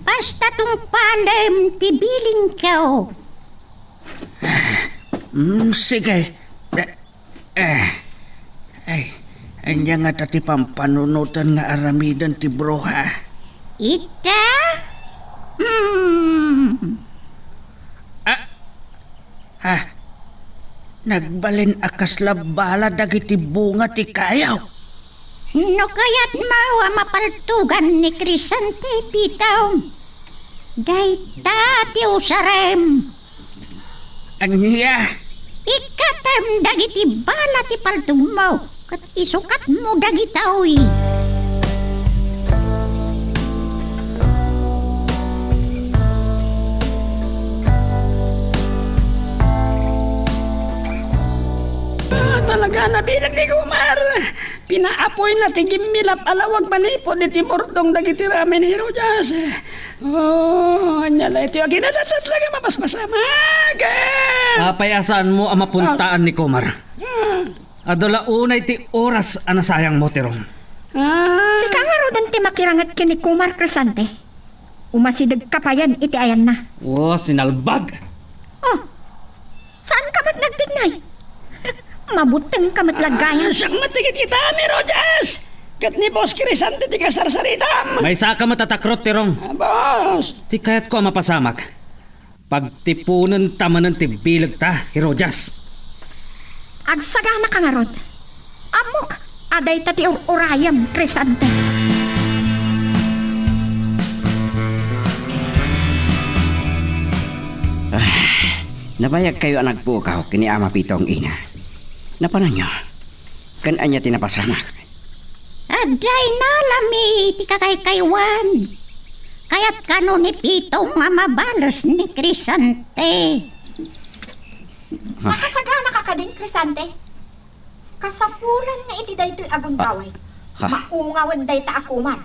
Basta tong palem ti biling kaw. Sige. Ay, anya nga tati pampanunutan nga aramidan ti bruha. Ita? Nagbalin akas labala dagiti bunga ti kayaw. No kaya't mawa mapaltugan ni Crisante Pitaw. Dayta ti usarem. Anya? Ikatem dagiti bala ti paltong mo. Kat isukat mo dagitawi. Talaga nabilag ni Kumar. pinaapoy na tigimilap alawag manipo ni Timordong dagiti ramen Herojas. Anyala ito yung ginadatat lang mapasmasamag. Apay asaan mo ang mapuntaan ni Kumar? Adola unay ti oras anasayang mo tirong. Si kangarodan ti makirangat kini Kumar Crescente. Umasidag kapayan iti ayan na. Oh, sinalbag. Oh, saan ka ba't nagtignay? Mabuteng ka matlagayan. Siyang matigit kita, Herojas. Kat ni Boss Crescente ti kasarsaritam. May saka matatakrot tirong. Boss. Ti kayat ko ang mapasamak. Pagtipunan tamanan ti bilag ta, Herojas. Agsagana ka nga rod. Amok, aday tati urayam, Crescente. Nabayag kayo ang nagpukaw kini Ama Pitong ina. Napanan nyo, kan anya tinapasamak. Aday na lami, ti kakaykaywan. Kaya't kano ni Pitong nga mabalos ni Crescente. Makasagana ka ka din, Crescente. Kasapulan nga iti daytoy agundaway. Ha? Maungawan day ta Kumar.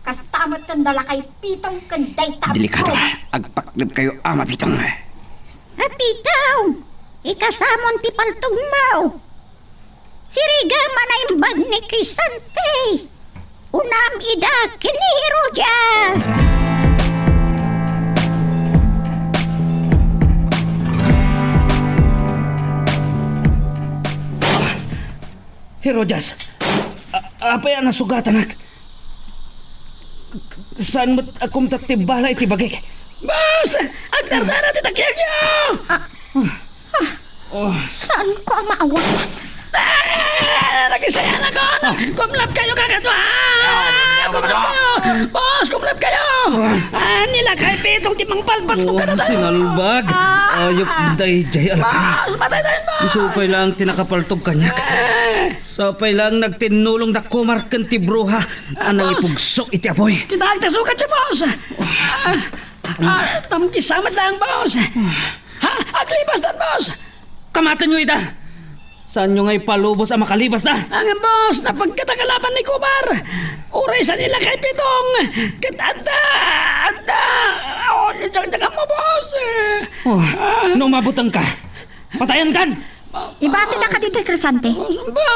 Kastamot kang dala kay Pitong kang day ta Delikado ka, agpaklib kayo Ama Pitong. Pitong, ikasamon ti paltog mo. Siriga manaimbag ni Crescente. Unam ida kini Herojas. Herojas, apa yan nasugatan ak? Saan mo't akum tatibala iti bagay? Boss! Agdardara ti takyag niyo! Saan ko ang maawat? Nagisayan ako! Kumlap kayo kagatwa! Kumlap kayo! Boss, kumlap kayo! Nilakay Pitong timang palpat mo ka na tayo! Sinalbag. Ayop day alakay. Boss, matay tayo mo! Isupay lang tinakapaltog kanyak. Sapay lang nagtinulong da Kumar ken ti bruha anang ipugsok iti apoy. Tinagtasukat siya, boss! Tamkisamad lang, boss! Aglibas doon, boss! Kamatan nyo ita! Saan nyo nga'y palubos ang makalibas na? Ang boss, napagkatakalaban ni Kumar! Uray sa nila kay Pitong! Katanda! Anda! Diyan mo, boss! Nung mabutang ka, patayan kan! Ibati na ka dito, Crescente.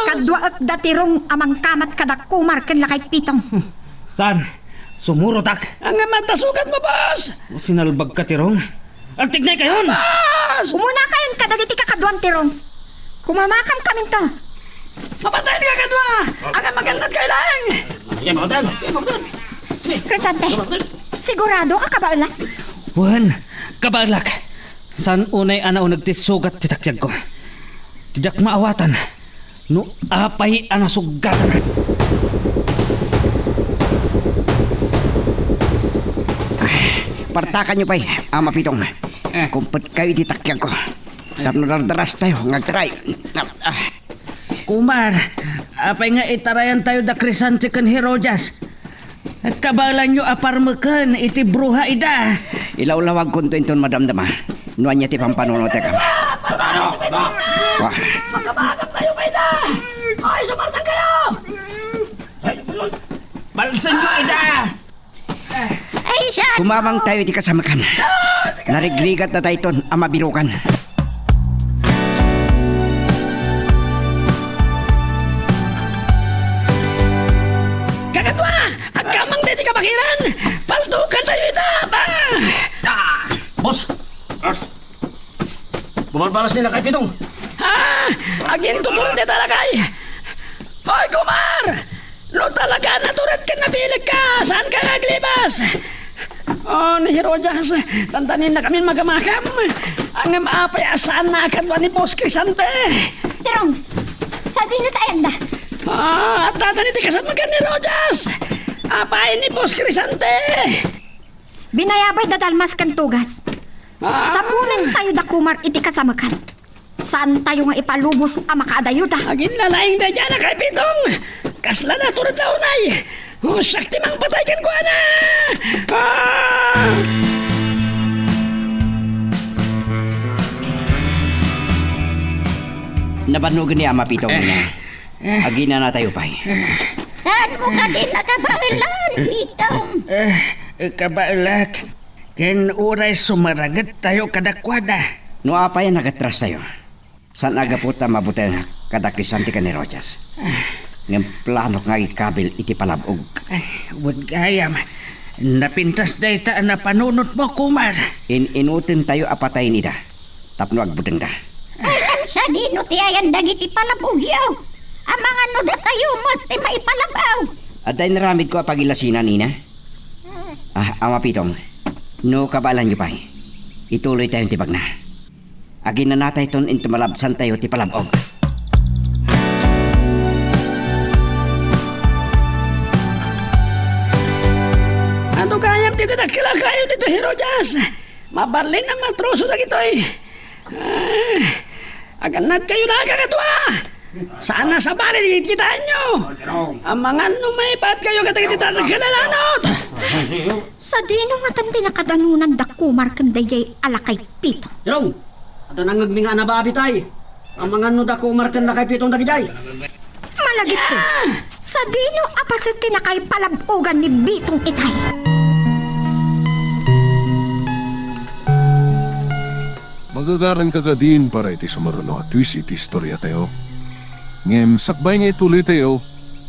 Kadwa at datirong amang kamat kada Kumar ken lakay Pitong. Saan? Sumurotak! Ang matasukat mo, boss! Sinalbag ka tirong? Agtignay kayon! Boss! Umuna kayon kadagiti kakadwan tirong. Kumamakam kami to. Mapatayin ka kadwa! Ang magandang kailang! Crescente, sigurado ang kabaala. Wan, kabalak! San unay ana nagtisugat titakyag ko? Tiyak maawatan. No apay ana sugatan. Partakan nyo pa'y, Ama Pitong. Kumpet kayo ditakyag ko. Tapno dardaras tayo, ngagtaray. Kumar, apay nga itarayan tayo da Crescente ken Herojas. At kabalan nyo aparmakan iti bruha ida. Ilaw-lawag kunto inton madamdama. Nuan niya ti pampanuno teka. Wah, Magkabagap tayo kayo na! Ay, sumartang kayo! Balsan nyo ida. Ay siya, kumamang tayo di kasamakan. Narigrigat na tayo ton, Ama Birukan. Kagatwa! Ang kamang diti kabakiran! Paltukan tayo ita! Boss! Bumalbalas nila kay Pitong. Agin tutur di talagay! Hoy, Kumar! No talaga naturat ka nabilig ka! Saan ka naglibas? Ni Herojas, tantanin na kami magamakam. Ang maapay asaan na akadwa ni Boss Crescente. Tirong, sa dino tayo da. At tataniti kasan magan ni Herojas. Apay ni Boss Crescente. Binayabay da dalmas kan tugas. Sabunan tayo da Kumar iti kasamakan. Saan tayo nga ipalubos ang makaadayuda? Agin lalaing da dyan na kay Pitong. Kasla na turad na unay. Sakti mang patay kan ko na. Nabanugan ni Ama Pitong na. Agina na tayo pay. Saan mo ka din nakabailan, Pitong? Kabalak, ken oray sumaragat tayo kadakwada. No apa yan nagatras tayo. San aga po ta mabuti kada Crisante ka ni Rojas. Ng plano nga ikabil iti palabog. Wag gayam. Napintas day ta na panunot mo, Kumar. Inutin tayo apatay nida. Tapno agbuteng da. Alam sa dino ti ayan dagiti palabugyaw. Ang mga nuda tayo mo ti maipalabaw. At dahil naramid ko apagilasinan nina. Ama Pitong. No kabalan nyo pay. Ituloy tayong tibag na. Agin na natay ton intumalabsan tayo ti palabog. Ano kayang di ka nakilakayo dito, Herodas? Mabalin ang matroso sa kitoy. Aganad kayo na agakatwa. Saan na sa bali kitaan nyo? Ang mga numaypat kayo katagitita sa kilalanot. Sa dino nga tan tinakadanunan da Kumar ken dayjay alakay Pitong. Jerong, at ang ngagminga na babitay. Ang mga nuda kumar ken na kay Pitong dagijay. Malagit ko. Sa dino apasit tinakay palabugan ni Bitong itay. Magagaran ka ka din para iti sumaruno at twist iti istorya tayo. Ngem, sakbay nga ituloy tayo,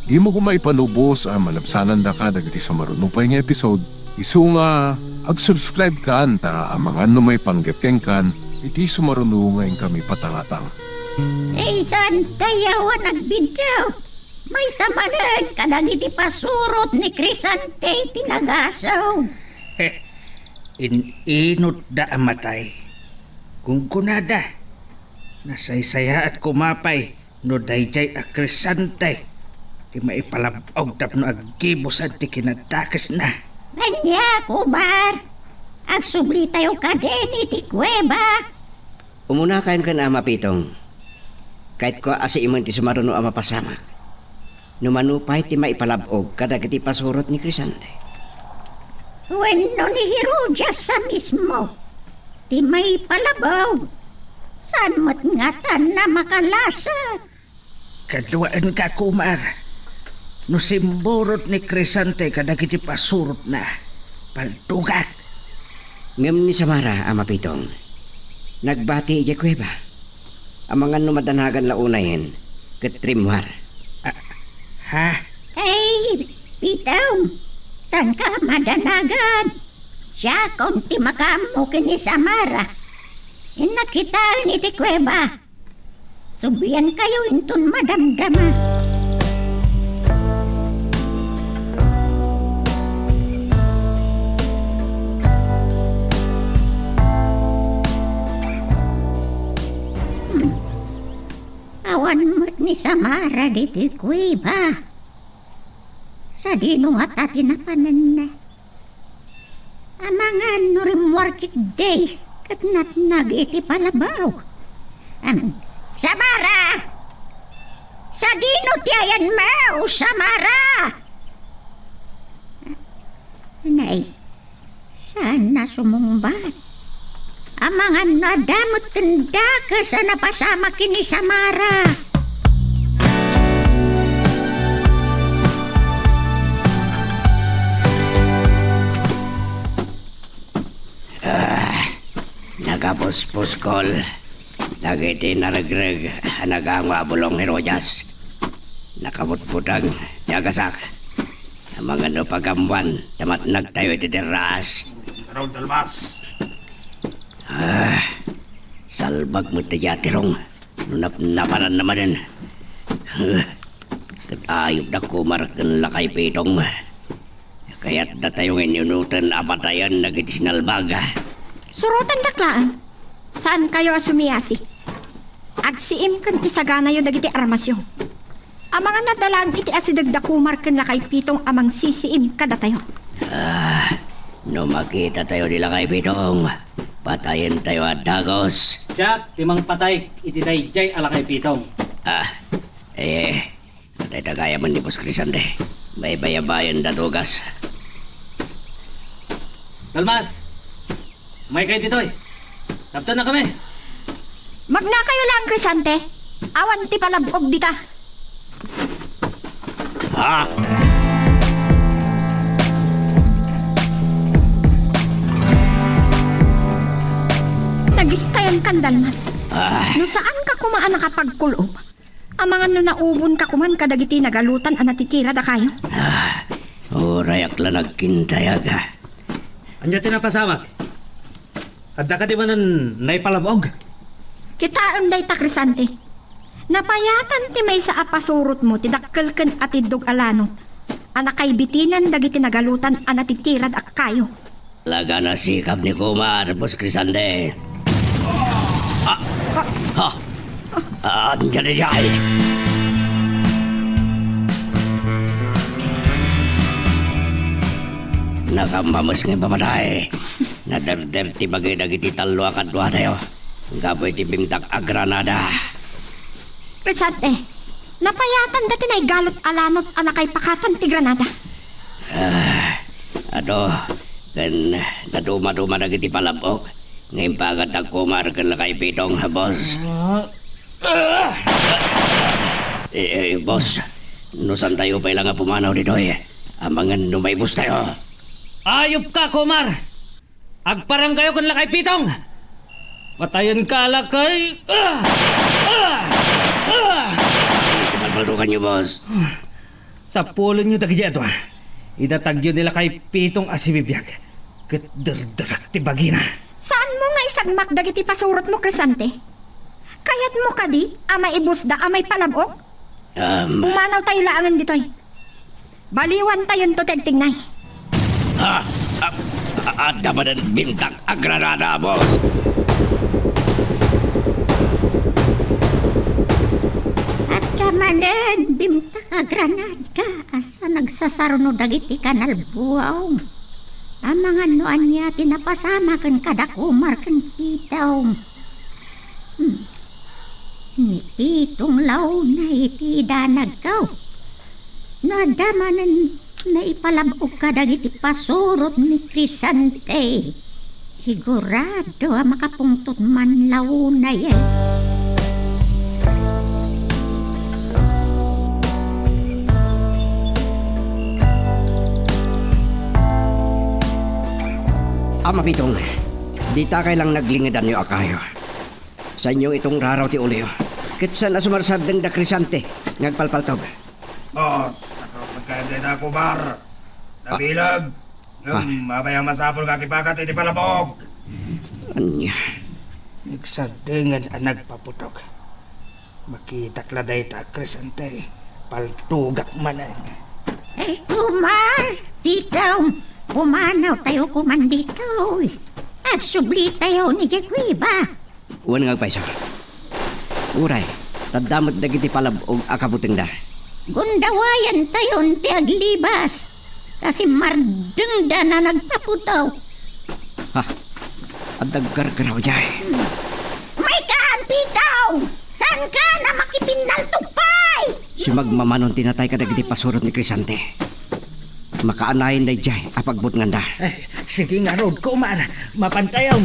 di mo kumay palubos ang malabsanan da ka dagiti sumaruno pa nga episode. Isu nga, ag-subscribe ka anta ang mga numay panggepkeng kan, iti sumaruno ngayon kami patangatang. Saan tayo nagbidyaw? May samanag kadagiti pasurot ni Crisante tinagasaw. Inot da amatay. Kung kunada, nasaysaya at kumapay, no dayjay a Crisante, di maipalabog tapno agkibos at di kinatakas na. Kanya, Kumar. Agsubli tayo ka din iti kuweba. Umuna kain ka na Ama Pitong. Kahit ko asi imon ti sumaruno ang mapasamak. Numanupay ti maipalabog kadagiti pasurot ni Crisante. Wenno ni Herodas sa mismo. Di may palabaw. San mo't ngatan na makalasat? Kaduaan ka, Kumar. No simborot ni Crisante kadagiti pasurot na. Paltugat. Ngem ni Samara, Ama Pitong. Nagbati iya kuweba. Ang mga numadanagan launayin, katrimwar. Ha? Hey, Pitong. San ka madanagan? Siya konti makamo kini Samara. Inakitaan iti kuweba. Subian kayo intun madamdama. Awan mo't ni Samara diti kuweba. Sa dino at atinapanan na. Amangan nurimwarkik day kat natnag iti palabaw. Samara! Sa dino tiyayan mo, Samara! Nay, saan na sumumbat? Amangan nadamot tanda ka sa napasama kini Samara. Nagapuspos-kol. Nagiti naragreg. Nagangwa bulong ni Rojas. Nakamutputang nagasak. Ang mga no pagamwan. Damat nagtayo iti terras. Salbag mo tiya tirong. Naparan naman din. Katayog na kumarakan lakay Pitong. Kaya't na tayo ngayon yunutan apatayan nagiti sinalbaga. Surutan daklaan. Saan kayo asumiyasi? Agsiim kan isagana yo dagiti armasyon. Ang mga nadalang iti asidagda Kumar ken lakay Pitong amang sisiim kada tayo. No makita tayo nila kay Pitong, patayin tayo at dagos. Siya, timang patay, iti dayjay alakay Pitong. Natay tagaya man ni Boss Crisante. May bayabayan na tugas. Dalmas, may kayo ditoy. Taptan na kami. Magna kayo lang, Crisante. Awan ti palabog di ka. Ha? Nagistayan kan dalmas. No saan ka kumaan nakapagkulob? Ang mga no naubon ka kuman kadagiti nagalutan ang natitira da kayo. Urayak lang nagkintayag ha. Anya tinapasamak? Adda ka di man naipalabog? Kita day ta Crisante. Napayatan ti may sa apasurot mo ti dakkel ken atidog alanot. Anak kay bitinan dagiti nagalutan ang natitira da kayo. Laga na sikap ni Kumar, Boss Crisante. Andiyan na dyan. Nakamamas nga pamatay. Nadarder ti bagay dagiti talo akadwa tayo. Gaboy ti bimtak a Granada. Crisante, napayatan dati na galot alanot anak kay pakatan ti Granada. Kan naduma-duma dagiti palabok. Ngayon pa agad ang Kumar kan lakay pitong ha, boss. Boss, nusan tayo pa ilang nga pumanaw dito eh. Amangan numaybos tayo. Ayop ka, Kumar! Agparang kayo kung lakay pitong! Patayon ka lakay! Malmalukan niyo, boss. Sa pulo nyo tagidya ito, idatagyo nila kay pitong asibibiyag. Kitderderak ti bagina. Saan mo nga isagmak dagiti pasurot mo, Crisante? Kayat mo ka di, amay ibusda, amay palabok? Pumanaw tayo laangan ditoy. Baliwan tayo to tegtignay. Ada pa ng bintak a Granada, boss. At kamanan, bimta ka Granada, asa nagsasarno dagiti kanal buaw. Ang mga noan niya tinapasama kan kada Kumar kan pitaw. Ni pitong law na iti danagaw. Nadamanan na ipalabog ka dagiti pasurot ni Crisante. Sigurado makapungtot man law na yan. Ama Pitong, di ta kailang naglingadan niyo akayo. Sa inyo itong raraw ti ulyo. Kitsan na sumarsad ng da Crisante, ngagpalpaltog. Boss, pagkain na Kumar. Nabilag. Mabaya masapol ka kipakat iti palabog. Anya, Nagsadingan ang nagpaputok. Makita kladay ta, Crisante. Paltugak manan. Ay, Kumar! Dito! Pumanaw tayo kumandito. At subli tayo ni Jagwiba. uwan ngagpaiso. Uray, tadamot dagiti palabog akabuting da. Gundawayan tayo ti aglibas. Kasi mardeng da na nagpaputaw. Ha, adag gargaraw jay. May kaanpitaw! Saan ka na makipindal tupay? Si magmamanon tinatay ka dagiti pasurot ni Crisante. Makaanayin na jay apagbut nganda. Sige nga, Rod, Kumar. Mapantayaw.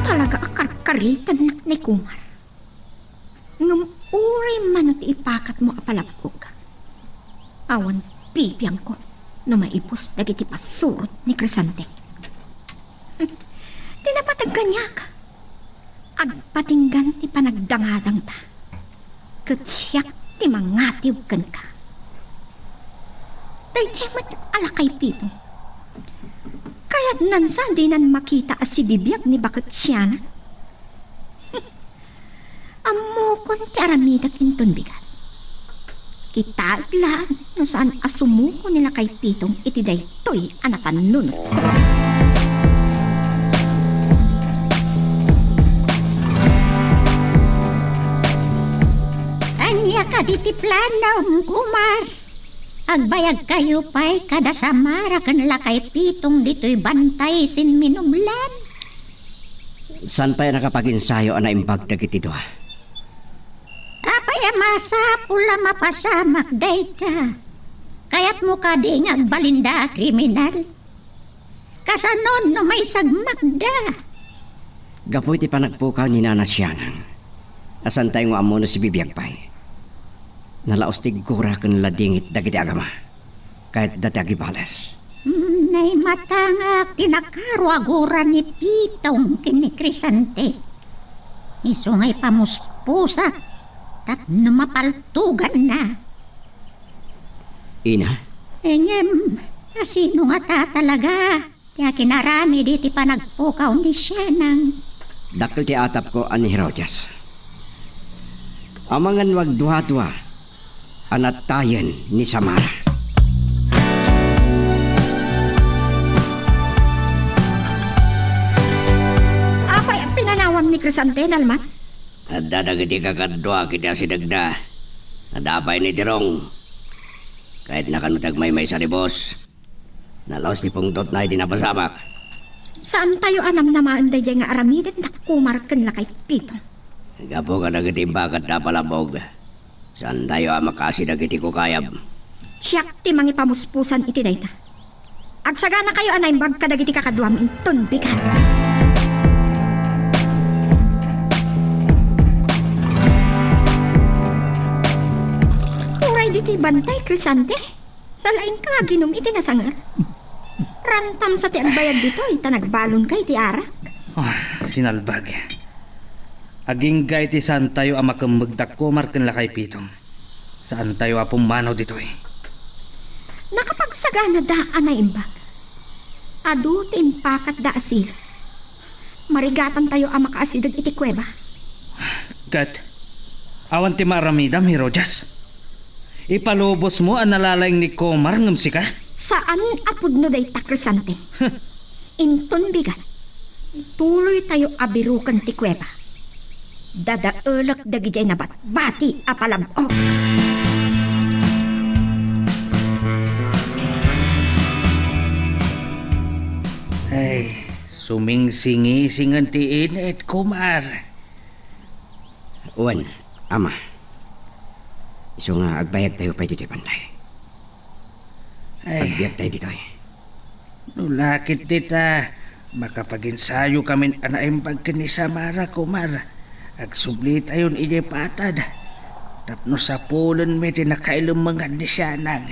Talaga akarkaritan ni Kumar. Ngam uray man at ipakat mo apalapog. Awan pipiyang ko no maipos dagiti pasurot ni Crisante. Tinapatag kanya ka. Agpatinggan ti panagdangadang ta. Katsiyak ti mangatiw kan ka. Dayjay mat alakay pitong. Kaya't nansa di nan makita as si bibiyag ni bakit siya na. Amo kon ti aramidak inton bigat. Kita aglaan no saan asumuko nila kay pitong iti daytoy anatan nun. Anya ka diti planaw, Kumar. Agbayag kayo pa'y kada samara kan lakay pitong dito'y bantay sin minumlan. San pa nakapaginsayo ana imbag dagiti doha? Apaya masa pula mapasamak day ka. Kaya't mo ka di ngagbalinda kriminal. Kasanon no may sagmakda. Gapoy ti panagpukaw ni Nana Sianang. Asan tayo nga amo na si Bibiyag pay. Nalaos ti gura kan ladingit dagiti agama. Kahit dati agibales. Nay mata nga kinakarwagura ni Pitong kini Crisante. Isungay pamuspusa tap numapaltugan na. Ina, Engem, sino nga ta talaga? Kaya kinarami di ti panagpukaw ni Sianang. dakil ti atap ko ani Herodias. Amangan wag duha-duha, anatayan ni Samara. Apay ang pinanawang ni Crisante, Dalmas? At dadagiti kakadwa kita si Dagda. Nadapay ni Tirong. Kahit nakanutag may sa ribos. Nalaos ni Pungtot na dinapasamak. Saan tayo anam namaan day nga aramidin na kumarkan la kay Pitong? Gapo ka dagiti bakat na palabog. Saan tayo makasi dagiti ko kayab. Siyak ti mangipamuspusan iti dayta. Agsagana kayo anay magkadagiti kakadwam inton bigat. Uray diti bantay, Crisante. Dalain ka ginom iti nasangar. Rantam sa ti agbayag dito, ita nagbalon kay ti ara. Oh, sinalbag. Aging gay ti saan tayo ang makamagdak ko markan la kay Pitong. Saan tayo apong manaw dito eh. Nakapagsagana daan na imbag. Adu timpakat da asil. Marigatan tayo ang makaasidag iti kuweba. Kat, awan ti maramidam, Herodias. Ipalubos mo ang nalalayng ni Komar ngam sika? Saan apod no day takrisante? Inton bigat. Tuloy tayo abirukan ti kuweba. Dadaulak dagijay na bati apalabog. Ay, sumingsingi-singan ti init, Komar. Uwan, ama. Iso nga agbayag tayo pa dito pantay. Ay, Agbiyak tayo dito eh. nulakit dita. Makapaginsayo kami anaimbag ni Samara, Komar. Agsubli tayo ni ije patad. Tapno sa pulan may tinakailumangan ni Sianang.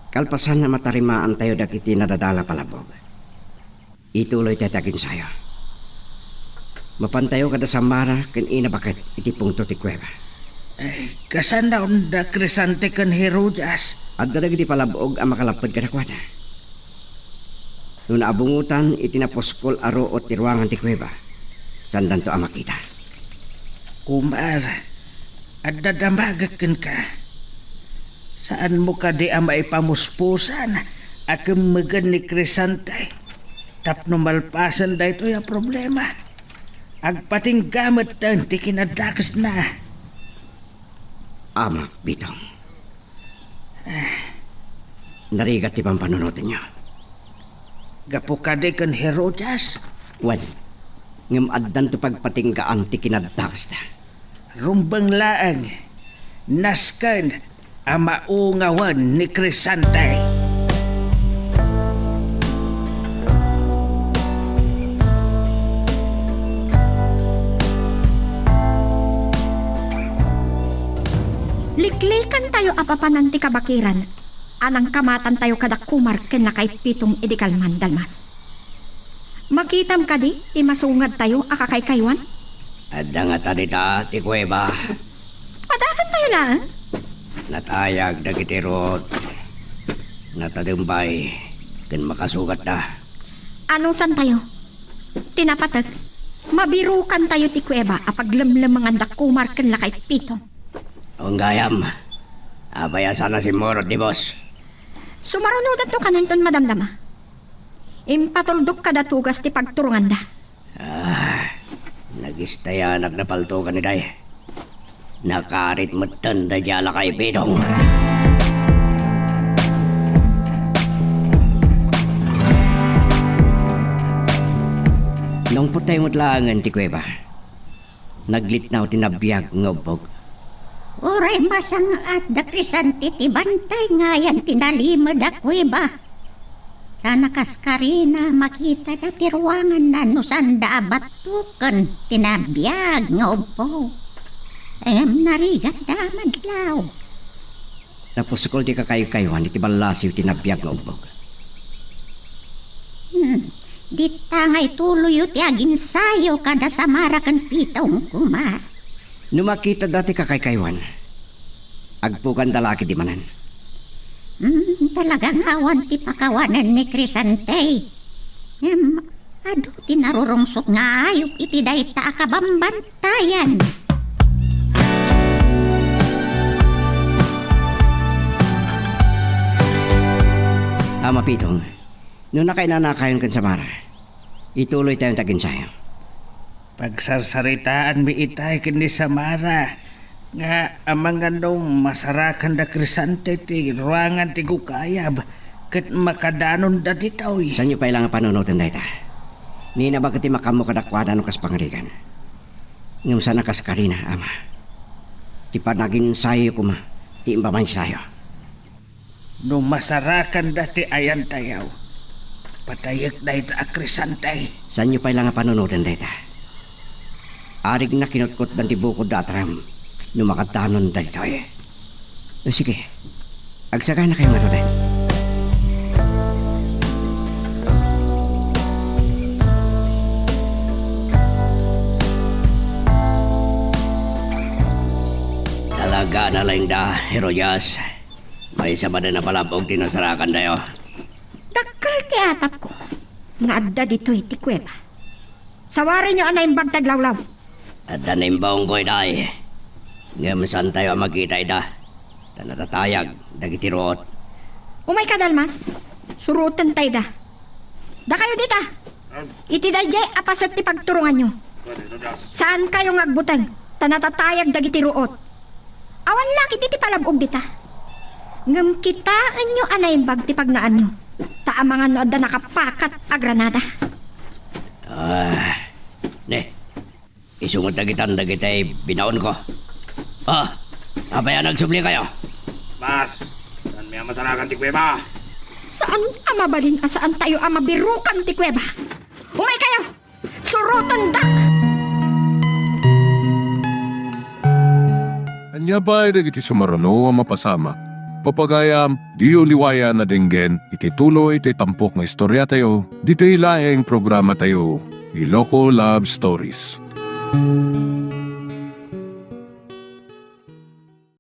Kalpasan na matarimaan tayo dagiti nadadala palabog. Ituloy tayo tagin sayo. Mapantayo kada Samara ken ina bakit iti pungto ti kuweba. Ay, kasanaon da Crisante kan Herodias. At dagiti palabog ang makalapad kada kwada. Nung naabungutan itinaposkol aro o tiruangan ti kuweba. Sandan to ang makita. Kumar, at dadamagakan ka. Saan mo ka di ang maipamuspusan? Akamagan ni Crisante. Tapno malpasan da ito yung problema. Agpating gamit tan ti kinadakas na. Ama, Bitong. Narigat ti pampanunutin niyo. Gapukade kan Herodias. Wan, ngam addan to pagpatinggaan ti kinadakas na. Rumbang laang. Naskan ang maungawan ni Crisante. Liklikan tayo apapanan ti kabakiran. Anang kamatan tayo kada Kumar ken lakay Pitong idikalman, Dalmas. Makitam ka di, imasungad tayo akakaykaywan. Adda nga tadita ti kuweba. Padasan tayo lang. Natayag dagiti rot. Natadumbay. Ken makasugat na. Anong san tayo? Tinapatag. Mabirukan tayo ti kuweba apaglamlamangan da Kumar ken lakay Pitong. Ang gayam. Abaya sana si Morot di boss. Sumarunudan to kanunton madamdama. Impatuldok kada tugas ti pagturungan da. Nagistayanak na palto ka ni Day. Nakarit matanda jala kay Pitong. Nung putay mutlaangan ti kuweba. Naglitnaw tinabiyag ngobog. Oray masang at da Crisante ti bantay nga yan tinalima da kuweba. Sana kaskarina makita na tiruangan na no sanda batukan tinabiyag nga upo. Ayam narigat damadlaw. Napuskol di ka kayo-kayuan, iti balasiw tinabiyag nga ubog. Dita nga ituloy ti agin sayo kada samara kan pitong kuma. Numakita dati ka kayo-kayuan, agpukan dalaki di manan. Talagang awan ti pakawanan ni Crisante. Ado tinarurungsok nga ayok iti dayta akabambantayan. Ama Pitong, nung nakainanakayon kan sa Mara, ituloy tayong taginsayo. Pagsarsaritaan mi itay kini Samara nga amang anong masarakan da Crisante ti ruangan ti gukayab ket makadanon da ditoy. Saan nyo pa ilang panunutin da ita? Ni na ba kati makamo kadakwada no kas pangarigan? Ngam sana kas karina, ama. Ti pa naging sayo kuma, ti imbaman sayo. No masarakan da ti ayan tayaw. Patayek da ita a Crisante. Saan nyo pa ilang panunutin da ita? Arig na kinutkot dan ti bukod da atram. No makatanon da itoy. O sige, agsaka na kayo nga rin. Talaga na lang da, Heroyas. May isa ba na napalabog tinasarakan dayo? Dakal ti atap ko. Nga adda dito iti kuweba. Sawarin nyo anay bagtaglawlaw. At danimbaong ko'y day. Ngam saan tayo magkita ida? Tanatatayag, dagitiroot. Umay kadalmas. Surutan tayo da. Da kayo dita. Iti dayjay apasat ti pagturungan nyo. Saan kayo ngagbuteng? Tanatatayag dagiti ruot. Awan laki ti palabog dita. Ngam kitaan nyo anay bag ti pagnaan nyo. Taamangan no adda nakapakat a granada. Ne, isungod dagitan dagitay binaon ko. Abaya nagsubli kayo. Mas, saan may masarakan ti kuweba? Saan amabalin saan tayo amabirukan ti kuweba? Umay kayo! Surutan dak! Anya ba ay iti sumarano ang mapasama? Papagayam, di uliwaya na dinggen, iti tuloy iti tampok nga istorya tayo, dito ilaing programa tayo, Iloko Love Stories.